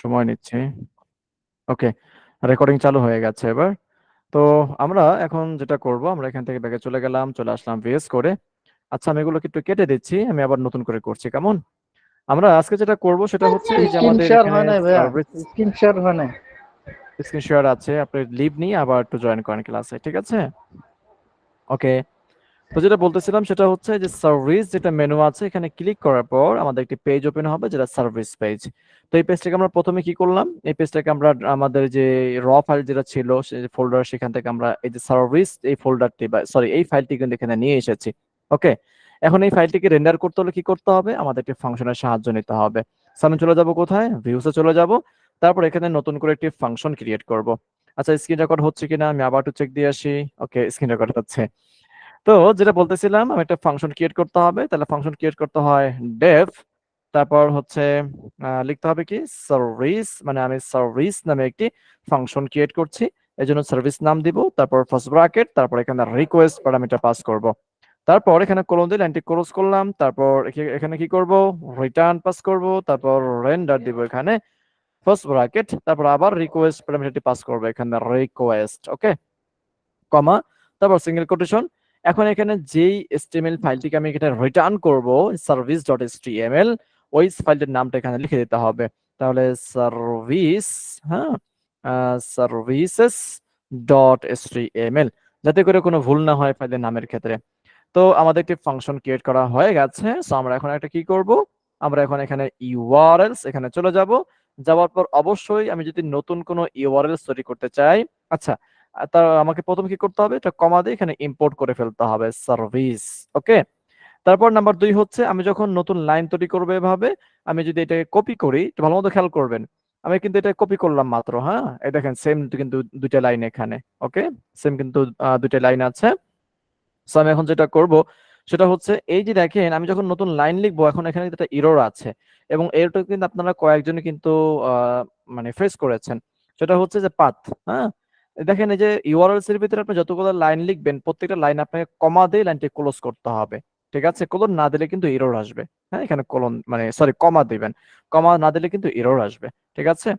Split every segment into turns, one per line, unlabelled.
সময় নিচ্ছি। ওকে, রেকর্ডিং চালু হয়ে গেছে এবার। তো আমরা এখন যেটা করব, আমরা এখান থেকে ব্যাগে চলে গেলাম, চলে আসলাম ভিএস করে। আচ্ছা, আমি এগুলোকে একটু কেটে দিচ্ছি, আমি আবার নতুন করে করছি, কেমন? আমরা আজকে যেটা করব সেটা হচ্ছে এই যে
স্ক্রিন
আমাদের
শেয়ার
এখানে
হয় নাই ভাইয়া,
সার্ভিস
স্ক্রিন শেয়ার হয় নাই।
স্ক্রিন শেয়ার আছে, আপনি লিভ নিয়ে আবার একটু জয়েন করেন ক্লাসে, ঠিক আছে? ওকে, তো যেটা বলতেছিলাম সেটা হচ্ছে যে সার্ভিস যেটা মেনু আছে, এখানে ক্লিক করার পর আমাদের একটি পেজ ওপেন হবে যেটা সার্ভিস পেজ। তো এই পেজটাকে আমরা প্রথমে কি করলাম, এই পেজটাকে আমরা আমাদের যে র ফাইল যেটা ছিল সেই ফোল্ডার, সেখান থেকে আমরা এই যে সার্ভিস এই ফোল্ডারটি বা সরি এই ফাইলটি কিন্তু এখানে নিয়ে এসেছি। ওকে, এখন এই ফাইলটিকে রেন্ডার করতে হলে কি করতে হবে, আমাদের একটি ফাংশনের সাহায্য নিতে হবে। সামনে চলে যাব, কোথায়, ভিউসে চলে যাব। তারপর এখানে নতুন করে একটি ফাংশন ক্রিয়েট করব। আচ্ছা, স্ক্রিন রেকর্ড হচ্ছে কিনা আমি আবার একটু চেক দিয়ে আসি। ওকে, স্ক্রিন রেকর্ড হচ্ছে। তো যেটা বলতেছিলাম, আমি একটা ফাংশন ক্রিয়েট করতে হবে, তাহলে ফাংশন ক্রিয়েট করতে হয় ডেভ, তারপর হচ্ছে লিখতে হবে কি সার্ভিস, মানে আমি সার্ভিস নামে একটি ফাংশন ক্রিয়েট করছি, এই জন্য সার্ভিস নাম দিব, তারপর ফার্স্ট ব্র্যাকেট, তারপর এখানে রিকোয়েস্ট প্যারামিটার পাস করব, তারপর এখানে কোলন দিয়ে লাইনটি ক্লোজ করলাম, তারপর এখানে কি করব, রিটার্ন পাস করব, তারপর রেন্ডার দিব এখানে ফার্স্ট ব্র্যাকেট, তারপর আবার রিকোয়েস্ট প্যারামিটারটি পাস করব এখানে রিকোয়েস্ট, ওকে, কমা, তারপর সিঙ্গেল কোটেশন। এখন এখানে যেই এচটিএমএল ফাইলটিকে আমি এখানে রিটার্ন করব, সার্ভিস ডট এচটিএমএল, ওই ফাইলটির নামটা এখানে লিখে দিতে হবে। তাহলে সার্ভিস, হ্যাঁ, সার্ভিসেস ডট এচটিএমএল, যাতে করে কোনো ভুল না হয় ফাইলের নামের ক্ষেত্রে। তো আমাদের একটি ফাংশন ক্রিয়েট করা হয়ে গেছে, সো আমরা এখন একটা কি করব, আমরা এখন এখানে ইউআরএলস এখানে চলে যাব। যাওয়ার পর অবশ্যই আমি যদি নতুন কোনো ইউআরএলস তৈরি করতে চাই, আচ্ছা, তা আমাকে প্রথম কি করতে হবে, এটা কমা দিয়ে এখানে ইম্পোর্ট করে ফেলতে হবে সার্ভিস। ওকে, তারপর নাম্বার 2 হচ্ছে আমি যখন নতুন লাইন তৈরি করবো এভাবে, আমি যদি এটাকে কপি করি, একটু ভালো মতো খেয়াল করবেন, আমি কিন্তু এটা কপি করলাম মাত্র, হ্যাঁ, এই দেখেন সেম কিন্তু দুইটা লাইন এখানে। ওকে, সেম কিন্তু দুইটা লাইন আছে। সো আমি এখন যেটা করব সেটা হচ্ছে এই যে দেখেন, আমি যখন নতুন লাইন লিখবো, এখন এখানে কিন্তু একটা এরর আছে, এবং এররটা কিন্তু আপনারা কয়েকজনই কিন্তু মানে ফেস করেছেন। সেটা হচ্ছে যে পাথ, হ্যাঁ, দেখেন এই যে ইউআরএলস এর ভিতরে আপনি যতগুলো লাইন লিখবেন, প্রত্যেকটা লাইন আপনাকে কমা দিয়ে লাইনটি ক্লোজ করতে হবে, ঠিক আছে? কোলন না দিলে কিন্তু এরর আসবে। হ্যাঁ, এখানে কোলন মানে সরি কমা দিবেন, কমা না দিলে কিন্তু এরর আসবে, ঠিক আছে?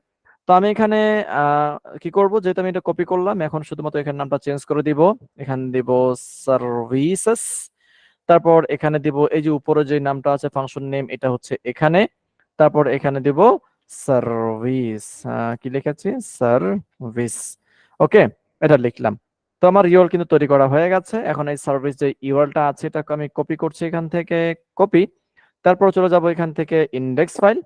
তো আমি এখানে আহ কি করব, যেহেতু আমি এটা কপি করলাম, এখন শুধুমাত্র এখানে নামটা চেঞ্জ করে দিব, এখানে দিব সার্ভিসেস, তারপর এখানে দিব এই যে উপরে যে নামটা আছে ফাংশন নেম, এটা হচ্ছে এখানে, তারপর এখানে দিব সার্ভিস, কি লিখেছি, সার্ভিস। ওকে, এটা লিখলাম। তো আমার ইউআরএল কিন্তু তৈরি করা হয়ে গেছে। এখন এই সার্ভিস যে ইউআরএলটা আছে এটাকে আমি কপি করছি এখান থেকে, কপি, তারপর চলে যাব এখান থেকে ইন্ডেক্স ফাইল,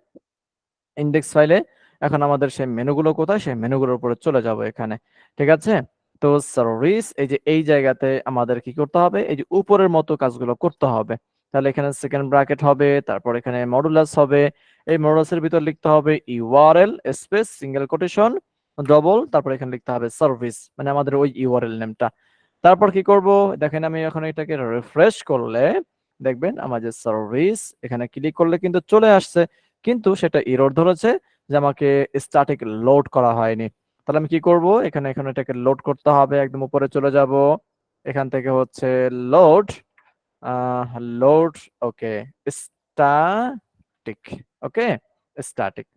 ইন্ডেক্স ফাইলে এখন আমাদের সেই মেনুগুলো কোথায়, সেই মেনুগুলোর উপরে চলে যাব এখানে, ঠিক আছে? তো সার্ভিস এই যে এই জায়গাতে আমাদের কি করতে হবে, এই যে উপরের মতো কাজগুলো করতে হবে। তাহলে এখানে সেকেন্ড ব্র্যাকেট হবে, তারপর এখানে মডুলাস হবে, এই মডুলাসের ভিতর লিখতে হবে URL space single quotation double, তারপর এখানে লিখতে হবে সার্ভিস, মানে আমাদের ওই ইউআরএল নেমটা। তারপর কি করব, দেখেন আমি এখন এটাকে রিফ্রেশ করলে দেখবেন আমার যে সার্ভিস, এখানে ক্লিক করলে কিন্তু চলে আসছে, কিন্তু সেটা এরর ধরেছে যে আমাকে স্ট্যাটিক লোড করা হয়নি। তাহলে আমি কি করব, এখানে এখানে এটাকে লোড করতে হবে, একদম উপরে চলে যাব, এখান থেকে হচ্ছে লোড, লোড, ওকে, স্ট্যাটিক, ওকে, স্ট্যাটিক,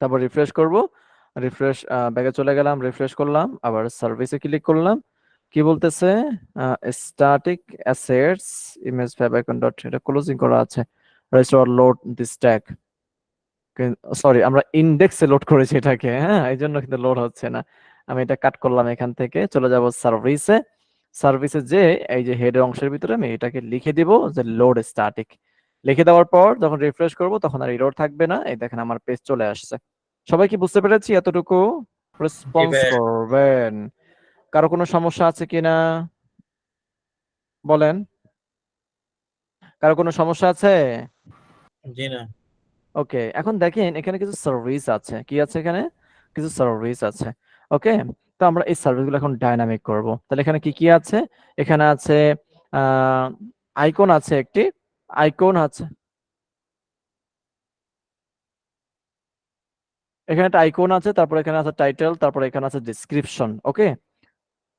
তারপর রিফ্রেশ করব, রিফ্রেশ, ব্যাগে চলে গেলাম, রিফ্রেশ করলাম, আবার সার্ভিসে ক্লিক করলাম, কি বলতেছে, স্ট্যাটিক অ্যাসেটস ইমেজ ফ্যাবাইকন ডট, এটা ক্লোজিং করা আছে, restore load this tag, sorry আমরা ইন্ডেক্সে লোড করেছি এটাকে, হ্যাঁ, এই জন্য কিন্তু লোড হচ্ছে না। আমি এটা কাট করলাম, এখান থেকে চলে যাব সার্ভিসে, সার্ভিসে যে এই যে হেডের অংশের ভিতরে আমি এটাকে লিখে দিব যে লোড স্ট্যাটিক। লিখে দেওয়ার পর যখন রিফ্রেশ করব তখন আর এরর থাকবে না, এই দেখেন আমার পেজ চলে আসছে। সবাই কি বুঝতে পেরেছি এতটুকু?
জি
রেসপন্স
ভাইয়া।
করবেন। কারো কোনো সমস্যা আছে কিনা বলেন, কারো কোনো সমস্যা আছে?
জি না।
ওকে, এখন দেখেন এখানে কিছু সার্ভিস আছে, কি আছে এখানে, কিছু সার্ভিস আছে। ওকে, তো আমরা এই সার্ভিসগুলো এখন ডাইনামিক করব। তাহলে এখানে কি কি আছে, এখানে আছে আইকন আছে একটি, আইকন আছে, এখানে একটা আইকন আছে, তারপর এখানে আছে টাইটেল, তারপর এখানে আছে ডেসক্রিপশন। ওকে,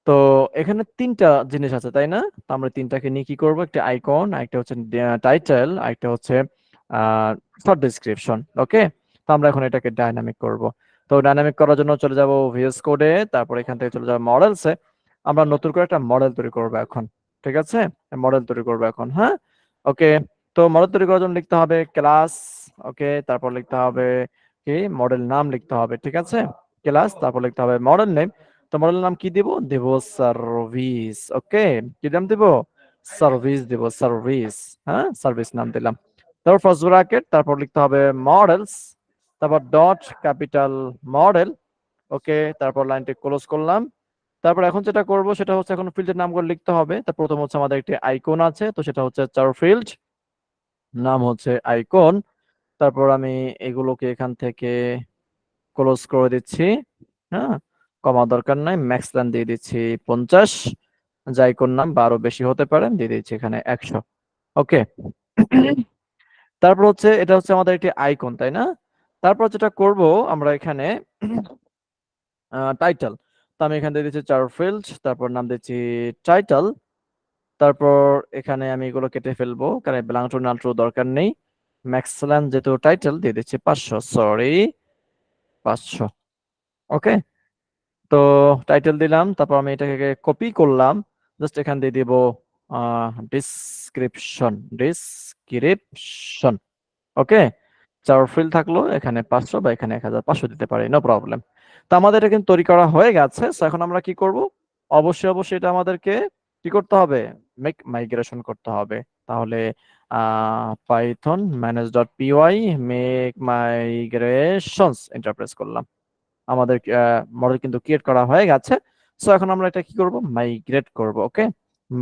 তো এখানে তিনটা জিনিস আছে তাই না? তো আমরা তিনটাকে নিয়ে কি করব, একটা আইকন, একটা হচ্ছে টাইটেল, একটা হচ্ছে শর্ট ডেসক্রিপশন। ওকে, তো আমরা এখন এটাকে ডাইনামিক করব। তো ডাইনামিক করার জন্য চলে যাব ভিএস কোডে, তারপর এখান থেকে চলে যাব মডেলসে। আমরা নতুন করে একটা মডেল তৈরি করব এখন, ঠিক আছে? মডেল তৈরি করব এখন, হ্যাঁ। ওকে, তো মডেল তৈরি করার জন্য লিখতে হবে ক্লাস। ওকে, তারপর লিখতে হবে কি, মডেল নাম লিখতে হবে, ঠিক আছে? ক্লাস, তারপর লিখতে হবে মডেল নেম। তো মডেল নাম কি দিব? দেব সার্ভিস। ওকে, কি নাম দিব? সার্ভিস দিব, সার্ভিস। হ্যাঁ, সার্ভিস নাম দিলাম। তারপর ফার্স্ট ব্র্যাকেট, তারপর লিখতে হবে মডেলস, তারপর ডট ক্যাপিটাল মডেল। ওকে, তারপর লাইনটি ক্লোজ করলাম। তারপর এখন যেটা করব সেটা হচ্ছে এখন ফিল্ডের নামগুলো লিখতে হবে। তো প্রথম হচ্ছে আমাদের একটি আইকন আছে, তো সেটা হচ্ছে চার ফিল্ড, নাম হচ্ছে আইকন। তারপর আমি এগুলোকে এখান থেকে ক্লোজ করে দিচ্ছি। হ্যাঁ, কমা দরকার নাই, ম্যাক্স লাইন দিয়ে দিচ্ছি 50। যে আইকন নাম বা আরো বেশি হতে পারে, দিয়ে দিচ্ছি এখানে 100। ওকে, তারপর হচ্ছে এটা হচ্ছে আমাদের একটি আইকন, তাই না? তারপর যেটা করব আমরা এখানে টাইটেল। তো আমি এখানে দিয়ে দিচ্ছি চার ফিল্ড, তারপর নাম দিচ্ছি টাইটেল। তারপর এখানে আমি এগুলো কেটে ফেলবো, কারণ ব্ল্যাঙ্ক টু নাল টু দরকার নেই। ম্যাক্সিলান যেহেতু টাইটেল, দিয়ে দিচ্ছি 500, সরি 500। ওকে, তো টাইটেল দিলাম, তারপর আমি এটাকে কপি করলাম, জাস্ট এখান দিয়ে দিব ডিসক্রিপশন, ডিসক্রিপশন। ওকে, চার ফিল্ড থাকলো, এখানে 500 বা এখানে 1500 দিতে পারি, নো প্রবলেম। তো আমাদের এটা কিন্তু তৈরি করা হয়ে গেছে। সো এখন আমরা কি করব? অবশ্যই অবশ্যই এটা আমাদেরকে কি করতে হবে? মেক মাইগ্রেশন করতে হবে। তাহলে python manage.py make migrations enter press করলাম। আমাদের মডেল কিন্তু ক্রিয়েট করা হয়ে গেছে। সো এখন আমরা এটা কি করব? মাইগ্রেট করব। ওকে,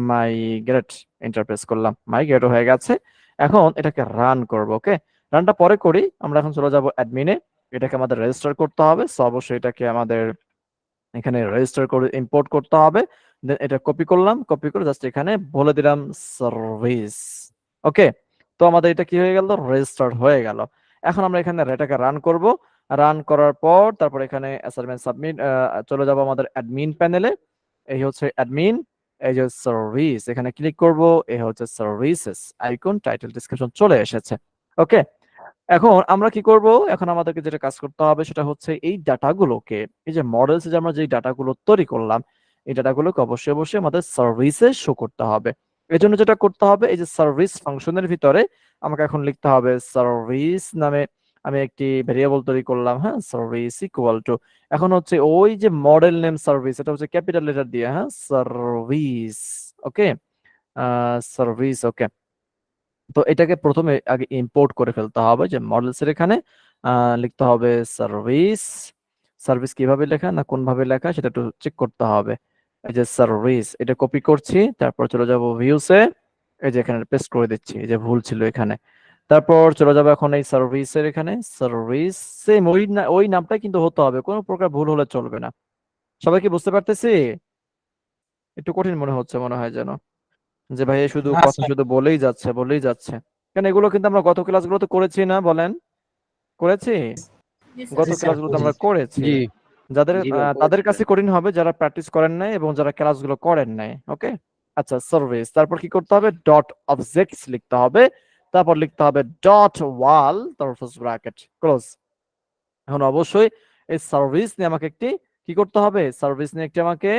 মাইগ্রেট এন্টার প্রেস করলাম, মাইগ্রেট হয়ে গেছে। এখন এটাকে রান করব। ওকে, রানটা পরে করি, আমরা এখন চলে যাব অ্যাডমিনে। এটাকে আমাদের রেজিস্টার করতে হবে। সো অবশ্যই এটাকে আমাদের এখানে রেজিস্টার করে ইম্পোর্ট করতে হবে। দেন এটা কপি করলাম, কপি করে জাস্ট এখানে বলে দিলাম সার্ভিস। ওকে, তো আমাদের এটা কি হয়ে গেল? রেজিস্টার্ড হয়ে গেল। এখন আমরা এখানে এটাকে রান করব। রান করার পর তারপর এখানে অ্যাসাইনমেন্ট সাবমিট, চলে যাব আমাদের অ্যাডমিন প্যানেলে। এই হচ্ছে অ্যাডমিন, এই যে সার্ভিস, এখানে ক্লিক করব। এই হচ্ছে সার্ভিসেস, আইকন, টাইটেল, ডেসক্রিপশন চলে এসেছে। ওকে, এখন আমরা কি করব? এখন আমাদেরকে যেটা কাজ করতে হবে সেটা হচ্ছে এই ডাটাগুলোকে, এই যে মডেলস যে আমরা যে ডাটাগুলো তৈরি করলাম, এই ডাটাগুলোকে অবশ্যই অবশ্যই আমাদের সার্ভিসে শো করতে হবে। এই জন্য যেটা করতে হবে, এই যে সার্ভিস ফাংশনের ভিতরে আমাকে এখন লিখতে হবে সার্ভিস নামে আমি একটি ভেরিয়েবল তৈরি করলাম। হ্যাঁ, সার্ভিস ইকুয়াল টু, এখন হচ্ছে ওই যে মডেল নেম সার্ভিস, এটা হচ্ছে ক্যাপিটাল লেটার দিয়ে, হ্যাঁ, সার্ভিস। ওকে, সার্ভিস। ওকে, তো এটাকে প্রথমে আগে ইম্পোর্ট করে ফেলতে হবে, যে মডেলস এর এখানে লিখতে হবে সার্ভিস। সার্ভিস কিভাবে লেখা না কোন ভাবে লেখা সেটা একটু চেক করতে হবে। এই যে সার্ভিস, এটা কপি করছি, তারপর চলে যাব ভিউসে, এই যে এখানে পেস্ট করে দিচ্ছি, এই যে ভুল ছিল এখানে। তারপর চলে যাবো এখন এই সার্ভিসের এখানে, সার্ভিস সেম ওই নামটা কিন্তু হতে হবে, কোনো প্রকার ভুল হলে চলবে না। সবাই কি বুঝতে পারতেছি? একটু কঠিন মনে হচ্ছে, মনে হয় যেন যে ভাই এ শুধু
না
কথা
স্যার,
শুধু বলেই যাচ্ছে বলেই যাচ্ছে। কেন, এগুলো কিন্তু আমরা গত ক্লাসগুলোতে করেছি না, বলেন? করেছি, গত
জি স্যার,
ক্লাসগুলোতে আমরা করেছি।
জি
যাদের
জি ভাই
তাদের
করেছি ভাই।
কাছে কঠিন হবে যারা প্র্যাকটিস করেন নাই এবং যারা ক্লাসগুলো করেন নাই। ওকে, আচ্ছা, সার্ভিস, তারপর কি করতে হবে? ডট অবজেক্টস লিখতে হবে, তারপর লিখতে হবে ডট ওয়াল, তারপর ব্র্যাকেট ক্লোজ। এখন অবশ্যই এই সার্ভিস নিয়ে আমাকে একটি কি করতে হবে? সার্ভিস নিয়ে একটি আমাকে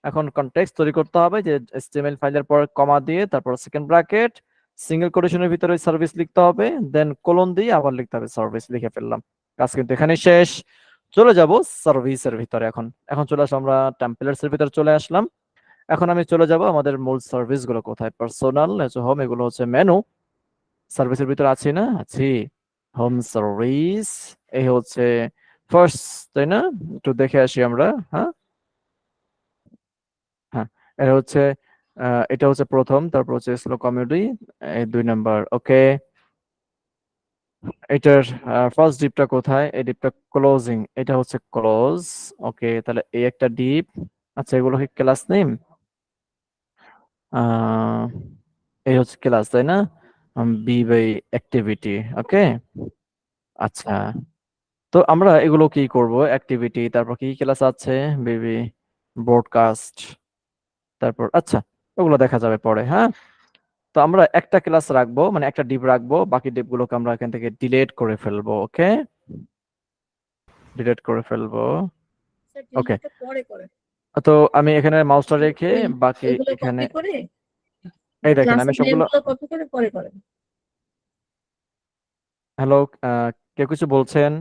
এখন কনটেক্সট তৈরি করতে হবে, যে এচটিএমএল ফাইলের পর কমা দিয়ে তারপর সেকেন্ড ব্র্যাকেট সিঙ্গেল কোটেশনের ভিতরে সার্ভিস লিখতে হবে, দেন কোলন দিয়ে আবার লিখতে হবে সার্ভিস। লিখে ফেললাম, কাজ কিন্তু এখানে শেষ। চলে যাব সার্ভিসের ভিতরে। এখন এখন চলে আসলাম আমরা টেমপ্লেটস এর ভিতরে চলে আসলাম। এখন আমি চলে যাব আমাদের মূল সার্ভিস গুলো কোথায়, পার্সোনাল, হোম, এগুলো হচ্ছে মেনু। সার্ভিসের ভিতরে আছি না? আছি, হোম সার্ভিস। এই হচ্ছে ফার্স্ট, তাই না? একটু দেখে আসি আমরা। হ্যাঁ, হ্যাঁ, এটা হচ্ছে এটা হচ্ছে প্রথম, তারপর হচ্ছে স্লো কমেডি, এই 2 নাম্বার। ওকে, এটার ফার্স্ট ডিপটা কোথায়? এই ডিপটা ক্লোজিং, এটা হচ্ছে ক্লোজ। ওকে, তাহলে এই একটা ডিপ। আচ্ছা, এগুলো কি ক্লাস নেম? এই হচ্ছে ক্লাস, তাই না? B by activity. ওকে, আচ্ছা, তো আমরা এগুলো কি করব? অ্যাক্টিভিটি, তারপর কি ক্লাস আছে? বেবি, ব্রডকাস্ট, তারপর আচ্ছা, ওগুলো দেখা যাবে পরে। হ্যাঁ, তো আমরা একটা ক্লাস রাখবো, মানে একটা ডিপ রাখবো, বাকি ডিপ গুলোকে আমরা এখান থেকে ডিলিট করে ফেলবো। ওকে, ডিলিট করে ফেলবো।
স্যার
ওকে,
ডিলিটটা পরে করেন।
তো আমি এখানে মাউসটা রেখে
ওই
বাকি
ওইগুলো
এখানে
কপি করে
এই দেখেন আমি
ক্লাসের
সবগুলো।
নেমগুলো কপি করে পরে করেন।
হ্যালো, কেউ কিছু বলছেন?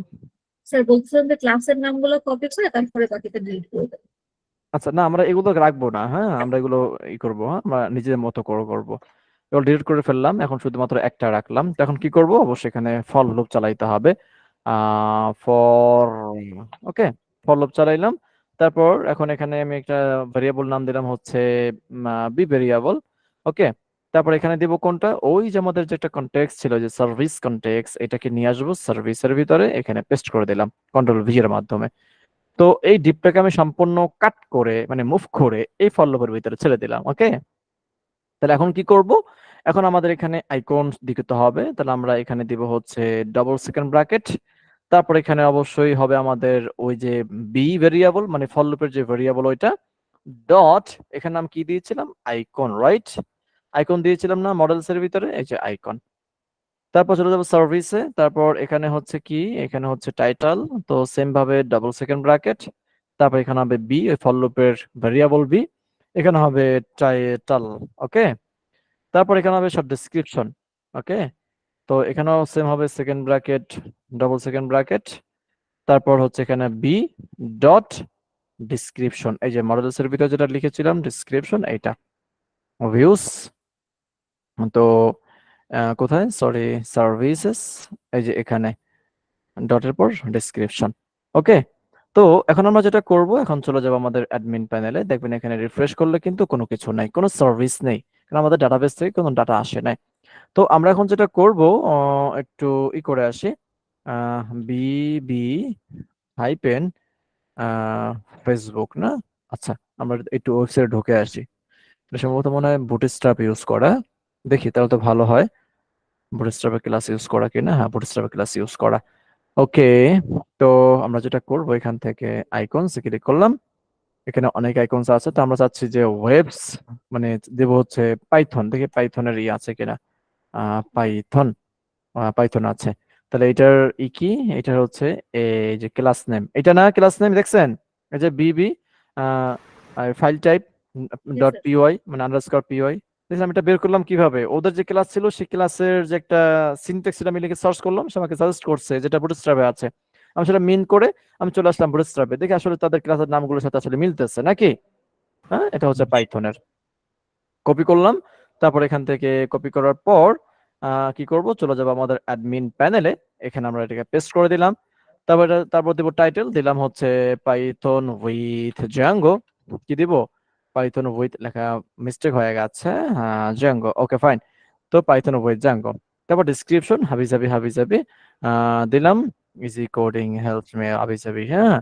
স্যার বলছিলাম যে ক্লাসের নামগুলো কপি করে তারপরে বাকিটা ডিলিট করে দেন।
আচ্ছা, না আমরা এগুলো রাখবো না, হ্যাঁ আমরা এগুলো করবো, হ্যাঁ আমরা নিজের মতো করবো। এগুলো ডিলিট করে ফেললাম, এখন শুধুমাত্র একটা রাখলাম। তো এখন কি করব, অবশ্যই এখানে ফর লুপ চালাইতে হবে। ফর, ওকে, ফর লুপ চালাইলাম। তারপর এখন এখানে আমি একটা ভেরিয়েবল নাম দিলাম হচ্ছে বি ভেরিয়েবল। ওকে, তারপর এখানে দিব কোনটা, ওই যে আমাদের যে একটা কনটেক্সট ছিল যে সার্ভিস কনটেক্সট, এটাকে নিয়ে আসবো সার্ভিসের ভিতরে, এখানে পেস্ট করে দিলাম কন্ট্রোল ভি এর মাধ্যমে। তো এই ডিপটাকে আমি সম্পূর্ণ কাট করে মানে মুভ করে এই ফর লুপের ভিতরে ছেড়ে দিলাম। ওকে, তাহলে এখন কি করব, এখন আমাদের এখানে আইকন দিতে হবে। তাহলে আমরা এখানে দিব হচ্ছে ডাবল সেকেন্ড ব্র্যাকেট, তারপর এখানে অবশ্যই হবে আমাদের ওই যে বি ভেরিয়েবল মানে ফর লুপের যে ভেরিয়েবল ওইটা, ডট এখানে নাম কি দিয়েছিলাম, আইকন, রাইট? আইকন দিয়েছিলাম না মডেলস এর ভিতরে, এই যে আইকন। তারপর চলে যাবো সার্ভিসে, তারপর এখানে হচ্ছে কি, এখানে হচ্ছে টাইটেল। তো সেম ভাবে ডাবল সেকেন্ড ব্র্যাকেট, তারপর এখানে হবে বি ওই ফর লুপের ভেরিয়েবল বি, এখানে হবে টাইটেল। ওকে, তারপর এখানে হবে সব ডেসক্রিপশন। ওকে, তো এখানেও সেম হবে second bracket, double second bracket, তারপর হচ্ছে এখানে বি ডট ডিসক্রিপশন, এই যে মডেলস এর ভিতরে যেটা লিখেছিলাম ডিসক্রিপশন, এইটা ভিউস। তো কোথায়, সরি, সার্ভিসেস, এই যে এখানে ডটের পর ডেসক্রিপশন। ওকে, তো এখন আমরা যেটা করব, এখন চলে যাবো আমাদের অ্যাডমিন প্যানেলে। দেখবেন এখানে রিফ্রেশ করলে কিন্তু কোনো কিছু নাই, কোনো সার্ভিস নেই, কারণ আমাদের ডাটাবেস থেকে কোনো ডাটা আসে নাই। তো আমরা এখন যেটা করব, একটু করে আসি, বিবি হাইপেন ফেসবুক না, আচ্ছা আমরা একটু ওয়েবসাইটে ঢুকে আসি। এটা সম্ভবত মনে হয় বুটস্ট্র্যাপ ইউজ করা, দেখি তাহলে তো ভালো হয়। বুটস্ট্র্যাপের ক্লাস ইউজ করা কিনা, হ্যাঁ বুটস্ট্র্যাপের ক্লাস ইউজ করা। ওকে, তো আমরা যেটা করব, এখান থেকে আইকনস ক্লিক করলাম, এখানে অনেক আইকনস আছে। তো আমরা চাচ্ছি যে ওয়েবস মানে দেব হচ্ছে পাইথন, দেখি পাইথনের আছে কিনা। পাইথন, পাইথন আছে। তাহলে এটার কি, এটার হচ্ছে এই যে ক্লাস নেম, এটা না ক্লাস নেম দেখছেন, এই যে বিবি file type
G
dot
sir.
PY মানে আন্ডারস্কোর পিওয়াই। দেখলাম এটা বের করলাম কিভাবে, ওদের যে ক্লাস ছিল সেই ক্লাসের যে একটা সিনট্যাক্স সেটা আমি লিখে সার্চ করলাম, সে আমাকে সাজেস্ট করছে যেটা বুটস্ট্র্যাপে আছে। আমি সেটা মিন করে আমি চলে আসলাম বুটস্ট্র্যাপে, দেখি আসলে তাদের ক্লাসের নামগুলোর সাথে আসলে মিলতেছে নাকি। হ্যাঁ, এটা হচ্ছে পাইথনের। কপি করলাম, তারপর এখান থেকে কপি করার পর কি করব, চলে যাবো আমাদের অ্যাডমিন প্যানেলে, এখানে আমরা এটাকে পেস্ট করে দিলাম। তারপর দেব টাইটেল, দিলাম হচ্ছে পাইথন উইথ জ্যাঙ্গো। কি দিব, পাইথন উইথ লেখা মিস্টেক হয়ে গেছে, হ্যাঁ জ্যাঙ্গো, ওকে ফাইন। তো পাইথন উইথ জ্যাঙ্গো, তারপর ডিসক্রিপশন হাবিজাবি হাবিজাবি দিলাম, ইজি কোডিং হেল্পস মে হাবিজাবি, হ্যাঁ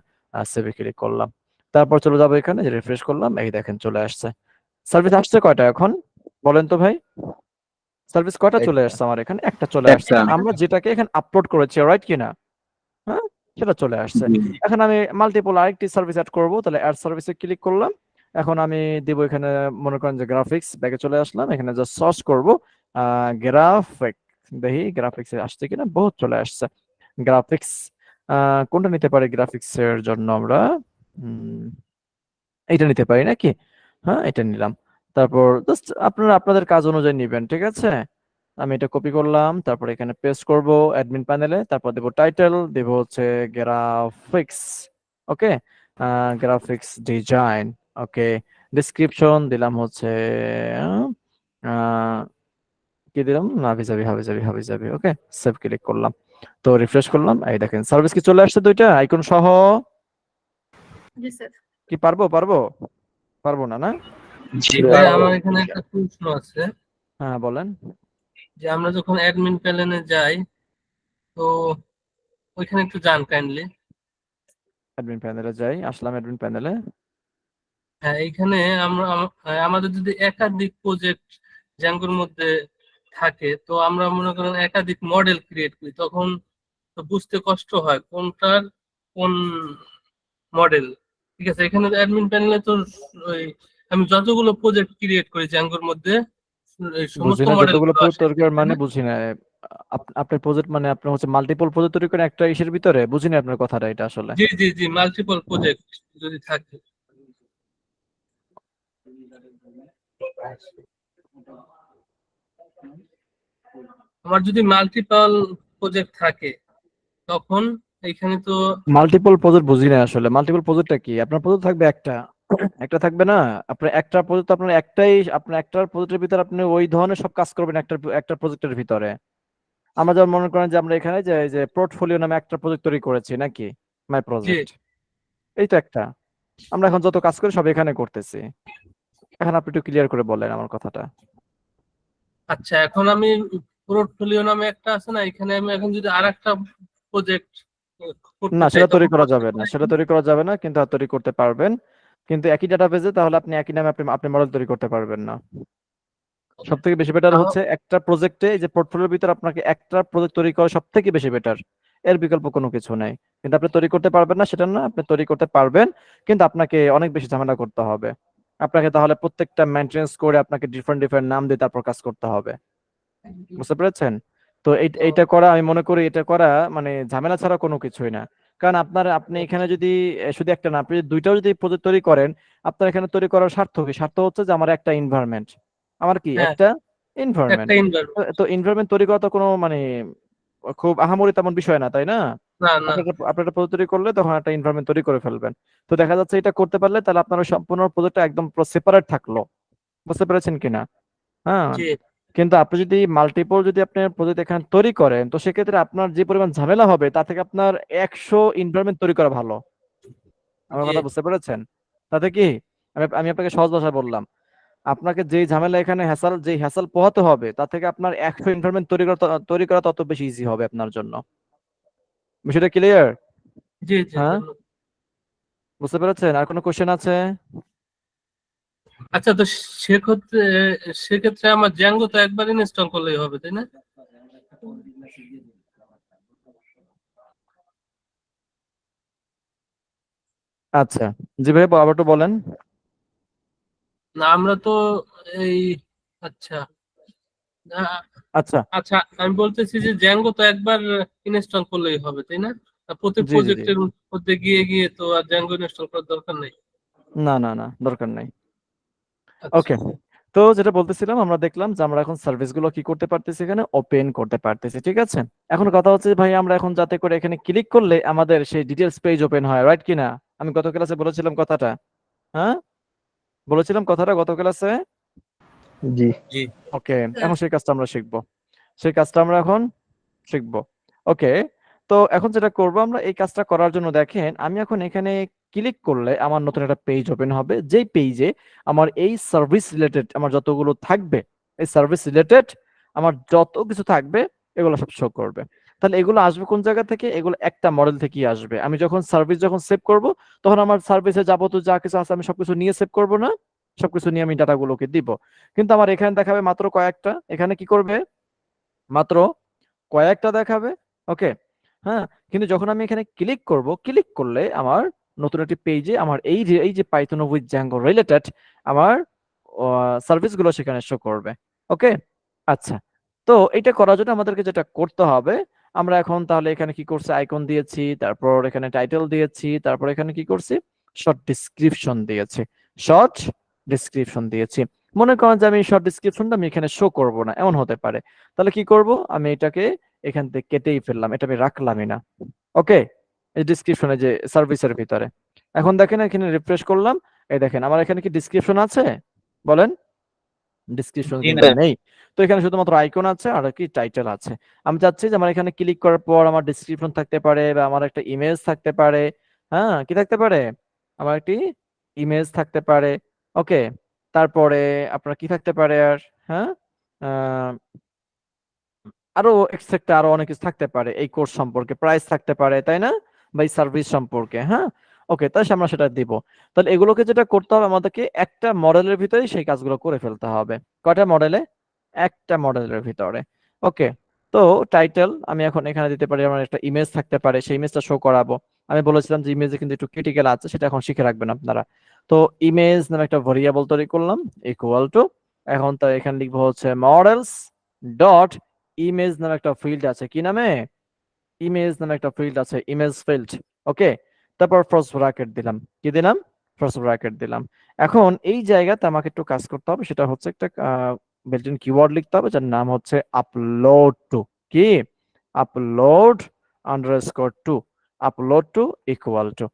সেভে ক্লিক করলাম। তারপর চলে যাবো এখানে, যে রিফ্রেশ করলাম, এই দেখেন চলে আসছে। সার্ভিস আসছে কয়টা এখন বলেন তো ভাই, সার্ভিস কয়টা চলে আসছে আমার এখানে, একটা চলে আসছে,
একটা।
আমরা যেটাকে এখানে আপলোড করেছি, রাইট কিনা, হ্যাঁ সেটা চলে আসছে। এখন আমি মাল্টিপল আরেকটি সার্ভিস অ্যাড করব, তাহলে অ্যাড সার্ভিসে ক্লিক করলাম। এখন আমি দিব এখানে, মনে করেন যে গ্রাফিক্স ব্যাগে চলে আসলাম, এখানে জাস্ট সার্চ করব গ্রাফিক, দেখি গ্রাফিক্স আসছে কিনা, বহুত চলে আসছে গ্রাফিক্স। কোনটা নিতে পারি গ্রাফিক্স এর জন্য আমরা, এটা নিতে পারি নাকি, হ্যাঁ এটা নিলাম। তারপর জাস্ট আপনারা আপনাদের কাজ অনুযায়ী নিবেন, ঠিক আছে। আমি এটা কপি করলাম, তারপর এখানে পেস্ট করব অ্যাডমিন প্যানেলে, তারপর দেব টাইটেল, দেব হচ্ছে গ্রাফিক্স। ওকে, গ্রাফিক্স ডিজাইন। ওকে, ডেসক্রিপশন দিলাম হচ্ছে আহ, কি দিলাম, হাবিজাবি হাবিজাবি হাবিজাবি। ওকে, সেভ ক্লিক করলাম, তো রিফ্রেশ করলাম, এই দেখেন সার্ভিস কি চলে আসছে দুইটা আইকন সহ।
জি স্যার।
কি পারবো পারবো, পারবো না না?
জি
ভাই
ভাই।
আমার এখানে একটা প্রশ্ন আছে
হ্যাঁ বলেন।
যে আমরা যখন অ্যাডমিন প্যানেলে যাই তো ওইখানে একটু যান কাইন্ডলি।
অ্যাডমিন প্যানেলে যাই, আসলাম অ্যাডমিন প্যানেলে।
হ্যাঁ এইখানে আমাদের যদি একাধিক প্রজেক্ট জ্যাঙ্গোর মধ্যে থাকে তো আমরা মনে করেন একাধিক মডেল ক্রিয়েট করি, তখন তো বুঝতে কষ্ট হয় কোনটার কোন মডেল। ঠিক আছে, এখানে অ্যাডমিন প্যানেলে তো ওই আমি যতগুলো প্রজেক্ট ক্রিয়েট করি জ্যাঙ্গোর মধ্যে এই
বুঝি
সমস্ত
না,
মডেল
যতগুলো
গুলো আসে,
দরকার
তাই
মানে
না?
বুঝি না। আপনার প্রজেক্ট মানে আপনার হচ্ছে মাল্টিপল প্রজেক্ট তৈরি করেন একটা ইসের ভিতরে, বুঝিনি আপনার কথাটা এটা আসলে।
জি জি জি, মাল্টিপল প্রজেক্ট যদি থাকে। আমার যদি মাল্টিপল প্রজেক্ট থাকে তখন এইখানে তো
মাল্টিপল প্রজেক্ট বুঝি না আসলে, মাল্টিপল প্রজেক্টটা কি? আপনার প্রজেক্ট থাকবে একটা, একটা থাকবে না? আপনার একটা প্রজেক্ট, আপনার একটাই, আপনার একটার প্রজেক্টের ভিতরে আপনি ওই ধরনের সব কাজ করবেন একটা একটা প্রজেক্টের ভিতরে। আমরা যেমন মনে করেন যে আমরা এখানে যে পোর্টফোলিও নামে একটা প্রজেক্ট তৈরি করেছি নাকি, মাই
জি।
প্রজেক্ট, এই তো একটা। আমরা এখন যত কাজ করি সব এখানে করতেছি। এখন আপনি একটু ক্লিয়ার করে বলেন আমার কথাটা।
আচ্ছা, এখন আমি পোর্টফোলিও নামে একটা আছে না, এখানে আমি এখন যদি আর একটা প্রজেক্ট করতে
না,
চাই
সেটা তৈরি
তখন
করা
করতে
যাবে না,
পারি?
সেটা তৈরি করা যাবে না, কিন্তু তৈরি করতে পারবেন। কিন্তু একই ডাটাবেজে তাহলে আপনি একই নামে আপনি আপনি মডেল তৈরি করতে পারবেন না। সব থেকে বেশি বেটার
তাও-
হচ্ছে একটা প্রজেক্টে, এই যে পোর্টফোলিওর ভিতরে আপনাকে একটা প্রজেক্ট তৈরি করা সব থেকে বেশি বেটার। এর বিকল্প কোনো কিছু নাই। কিন্তু আপনি তৈরি করতে পারবেন না সেটা না, আপনি তৈরি করতে পারবেন, কিন্তু আপনাকে অনেক বেশি ঝামেলা করতে হবে। আপনাকে তাহলে প্রত্যেকটা মেনটেনেন্স করে আপনাকে ডিফারেন্ট ডিফারেন্ট নাম দিয়ে তারপর কাজ করতে হবে। বুঝতে পেরেছেন? তো এইটা করা, আমি মনে করি এটা করা মানে ঝামেলা ছাড়া কোনো কিছুই না। কারণ আপনি এখানে যদি শুধু একটা না, আপনি যদি দুইটাও যদি প্রজেক্ট তৈরি করেন, আপনার এখানে তৈরি করার স্বার্থ কি? স্বার্থ হচ্ছে যে আমার একটা এনভায়রনমেন্ট, আমার কি
হ্যাঁ,
একটা
একটা
এনভায়রনমেন্ট।
এনভায়রনমেন্ট।
তো এনভায়রনমেন্ট তৈরি করা তো কোনো মানে খুব আহামরি তেমন বিষয় না, তাই না?
না না।
আপনার একটা প্রজেক্ট তৈরি করলে তখন একটা এনভায়রনমেন্ট তৈরি করে ফেলবেন। তো দেখা যাচ্ছে এটা করতে পারলে তাহলে আপনার ওই সম্পূর্ণ প্রজেক্টটা একদম সেপারেট থাকলো। বুঝতে পেরেছেন কিনা? হ্যাঁ।
জি
কিন্তু আপনি যদি মাল্টিপল যদি আপনার প্রজেক্ট এখানে তৈরি করেন, তো সেক্ষেত্রে আপনার যে পরিমাণ ঝামেলা হবে তার থেকে আপনার 100 এনভায়রনমেন্ট তৈরি করা ভালো। আমার
জি
কথা বুঝতে পেরেছেন? তাতে কি, আমি আমি আপনাকে সহজ ভাষায় বললাম, আপনাকে যে ঝামেলা এখানে হ্যাসাল, যে হ্যাসাল পোহাতে হবে তার থেকে আপনার 100 এনভায়রনমেন্ট তৈরি করা তত বেশি ইজি হবে আপনার জন্য। বিষয়টা ক্লিয়ার?
জি জি,
হ্যাঁ,
ধন্যবাদ।
বুঝতে পেরেছেন? আর কোনো কোশ্চেন আছে?
আচ্ছা, তো সেক্ষেত্রে সেক্ষেত্রে আমার জ্যাঙ্গো তো একবার ইনস্টল করলেই হবে, তাই না?
আচ্ছা, জি ভাই, আবার একটু বলেন।
না আমরা তো এই, আচ্ছা আ-
আচ্ছা,
আচ্ছা, আমি বলতেছি যে জ্যাঙ্গো তো একবার ইনস্টল করলেই হবে, তাই না? আর প্রতি
জি জি জি,
প্রজেক্টের মধ্যে গিয়ে গিয়ে তো আর জ্যাঙ্গো ইনস্টল করার দরকার নেই।
না না না, দরকার নাই।
আচ্ছা।
ওকে, তো যেটা বলতেছিলাম, আমরা দেখলাম যে আমরা এখন সার্ভিস গুলো কি করতে পারতেছি, এখানে ওপেন করতে পারতেছি, ঠিক আছে। এখন কথা হচ্ছে ভাই, আমরা এখন যাতে করে এখানে ক্লিক করলে আমাদের সেই ডিটেলস পেজ ওপেন হয়, রাইট কিনা? আমি গত ক্লাসে বলেছিলাম কথাটা। হ্যাঁ, বলেছিলাম কথাটা গত ক্লাসে।
জি।
জি।
ওকে, এখন সেই কাজটা আমরা শিখবো, সেই কাজটা আমরা এখন শিখবো। ওকে, তো এখন যেটা করব, আমরা এই কাজটা করার জন্য দেখেন, আমি এখন এখানে ক্লিক করলে আমার নতুন একটা পেজ ওপেন হবে, যেই পেজে আমার এই সার্ভিস রিলেটেড আমার যতগুলো থাকবে, এই সার্ভিস রিলেটেড আমার যত কিছু থাকবে এগুলো সব শো করবে। তাহলে এগুলো আসবে কোন জায়গা থেকে? এগুলো একটা মডেল থেকেই আসবে। আমি যখন সার্ভিস যখন সেভ করব, তখন আমার সার্ভিসে যাবতীয় যা কিছু আছে আমি সবকিছু নিয়ে সেভ করব না, সবকিছু নিয়ে আমি ডাটাগুলোকে দিব। কিন্তু আমার এখানে দেখাবে মাত্র কয়েকটা, এখানে কি করবে? মাত্র কয়েকটা দেখাবে। ওকে, হ্যাঁ। কিন্তু যখন আমি এখানে ক্লিক করব, ক্লিক করলে আমার নতুন একটি পেজে আমার এই যে পাইথন উইথ জ্যাঙ্গো রিলেটেড আমার সার্ভিস গুলো সেখানে শো করবে। ওকে, আচ্ছা। তো এটা করার জন্য আমাদেরকে যেটা করতে হবে, আমরা এখন তাহলে এখানে কি করছি, আইকন দিয়েছি, তারপর এখানে টাইটেল দিয়েছি, তারপর এখানে কি করছি, শর্ট ডিসক্রিপশন দিয়েছি, শর্ট ডিসক্রিপশন দিয়েছি। মনে করেন যে আমি শর্ট ডিসক্রিপশনটা আমি এখানে শো করব না, এমন হতে পারে। তাহলে কি করব, আমি এটাকে এখান থেকে কেটেই ফেললাম, এটা আমি রাখলামই না। ওকে, এই ডিসক্রিপশনে যে সার্ভিসের ভিতরে, এখন দেখেন এখানে রিফ্রেশ করলাম, এই দেখেন আমার এখানে কি ডিসক্রিপশন আছে? বলেন, ডিসক্রিপশন
জি না।
কিন্তু নেই। তো এখানে শুধুমাত্র আইকন আছে আর কি টাইটেল আছে। আমি চাচ্ছি যে আমার এখানে ক্লিক করার পর আমার ডিসক্রিপশন থাকতে পারে, বা আমার একটা ইমেজ থাকতে পারে। হ্যাঁ, কি থাকতে পারে? আমার একটি ইমেজ থাকতে পারে। ওকে, তারপরে আপনার কি থাকতে পারে আর? হ্যাঁ, আরো এক্সেট্রা আরো অনেক কিছু থাকতে পারে, এই কোর্স সম্পর্কে প্রাইস থাকতে পারে, তাই না? বা এই সার্ভিস সম্পর্কে। হ্যাঁ, ওকে, তাই আমরা সেটা দিব। তাহলে এগুলোকে যেটা করতে হবে, আমাদেরকে একটা মডেলের ভিতরে সেই কাজগুলো করে ফেলতে হবে। কয়টা মডেলে? একটা মডেলের ভিতরে। ওকে, তো টাইটেল আমি এখন এখানে দিতে পারি, আমার একটা ইমেজ থাকতে পারে, সেই ইমেজটা শো করাবো। আমি বলেছিলাম যে ইমেজে কিন্তু একটু ক্রিটিক্যাল আছে, সেটা এখন শিখে রাখবেন আপনারা। তো ইমেজ নামে একটা ভেরিয়েবল তৈরি করলাম, ইকুয়াল টু, এখন তো এখানে লিখবো হচ্ছে মডেলস ডট ইমেজ নামে একটা ফিল্ড আছে, কি নামে? ইমেজ নামে একটা ফিল্ড আছে, ইমেজ ফিল্ড। ওকে, তারপর ফার্স্ট ব্র্যাকেট দিলাম, কি দিলাম? ফার্স্ট ব্র্যাকেট দিলাম। এখন এই জায়গাতে আমাকে একটু কাজ করতে হবে, সেটা হচ্ছে একটা বিল্ট-ইন কিওয়ার্ড লিখতে হবে যার নাম হচ্ছে আপলোড টু। কি? Upload underscore two, upload two equal to,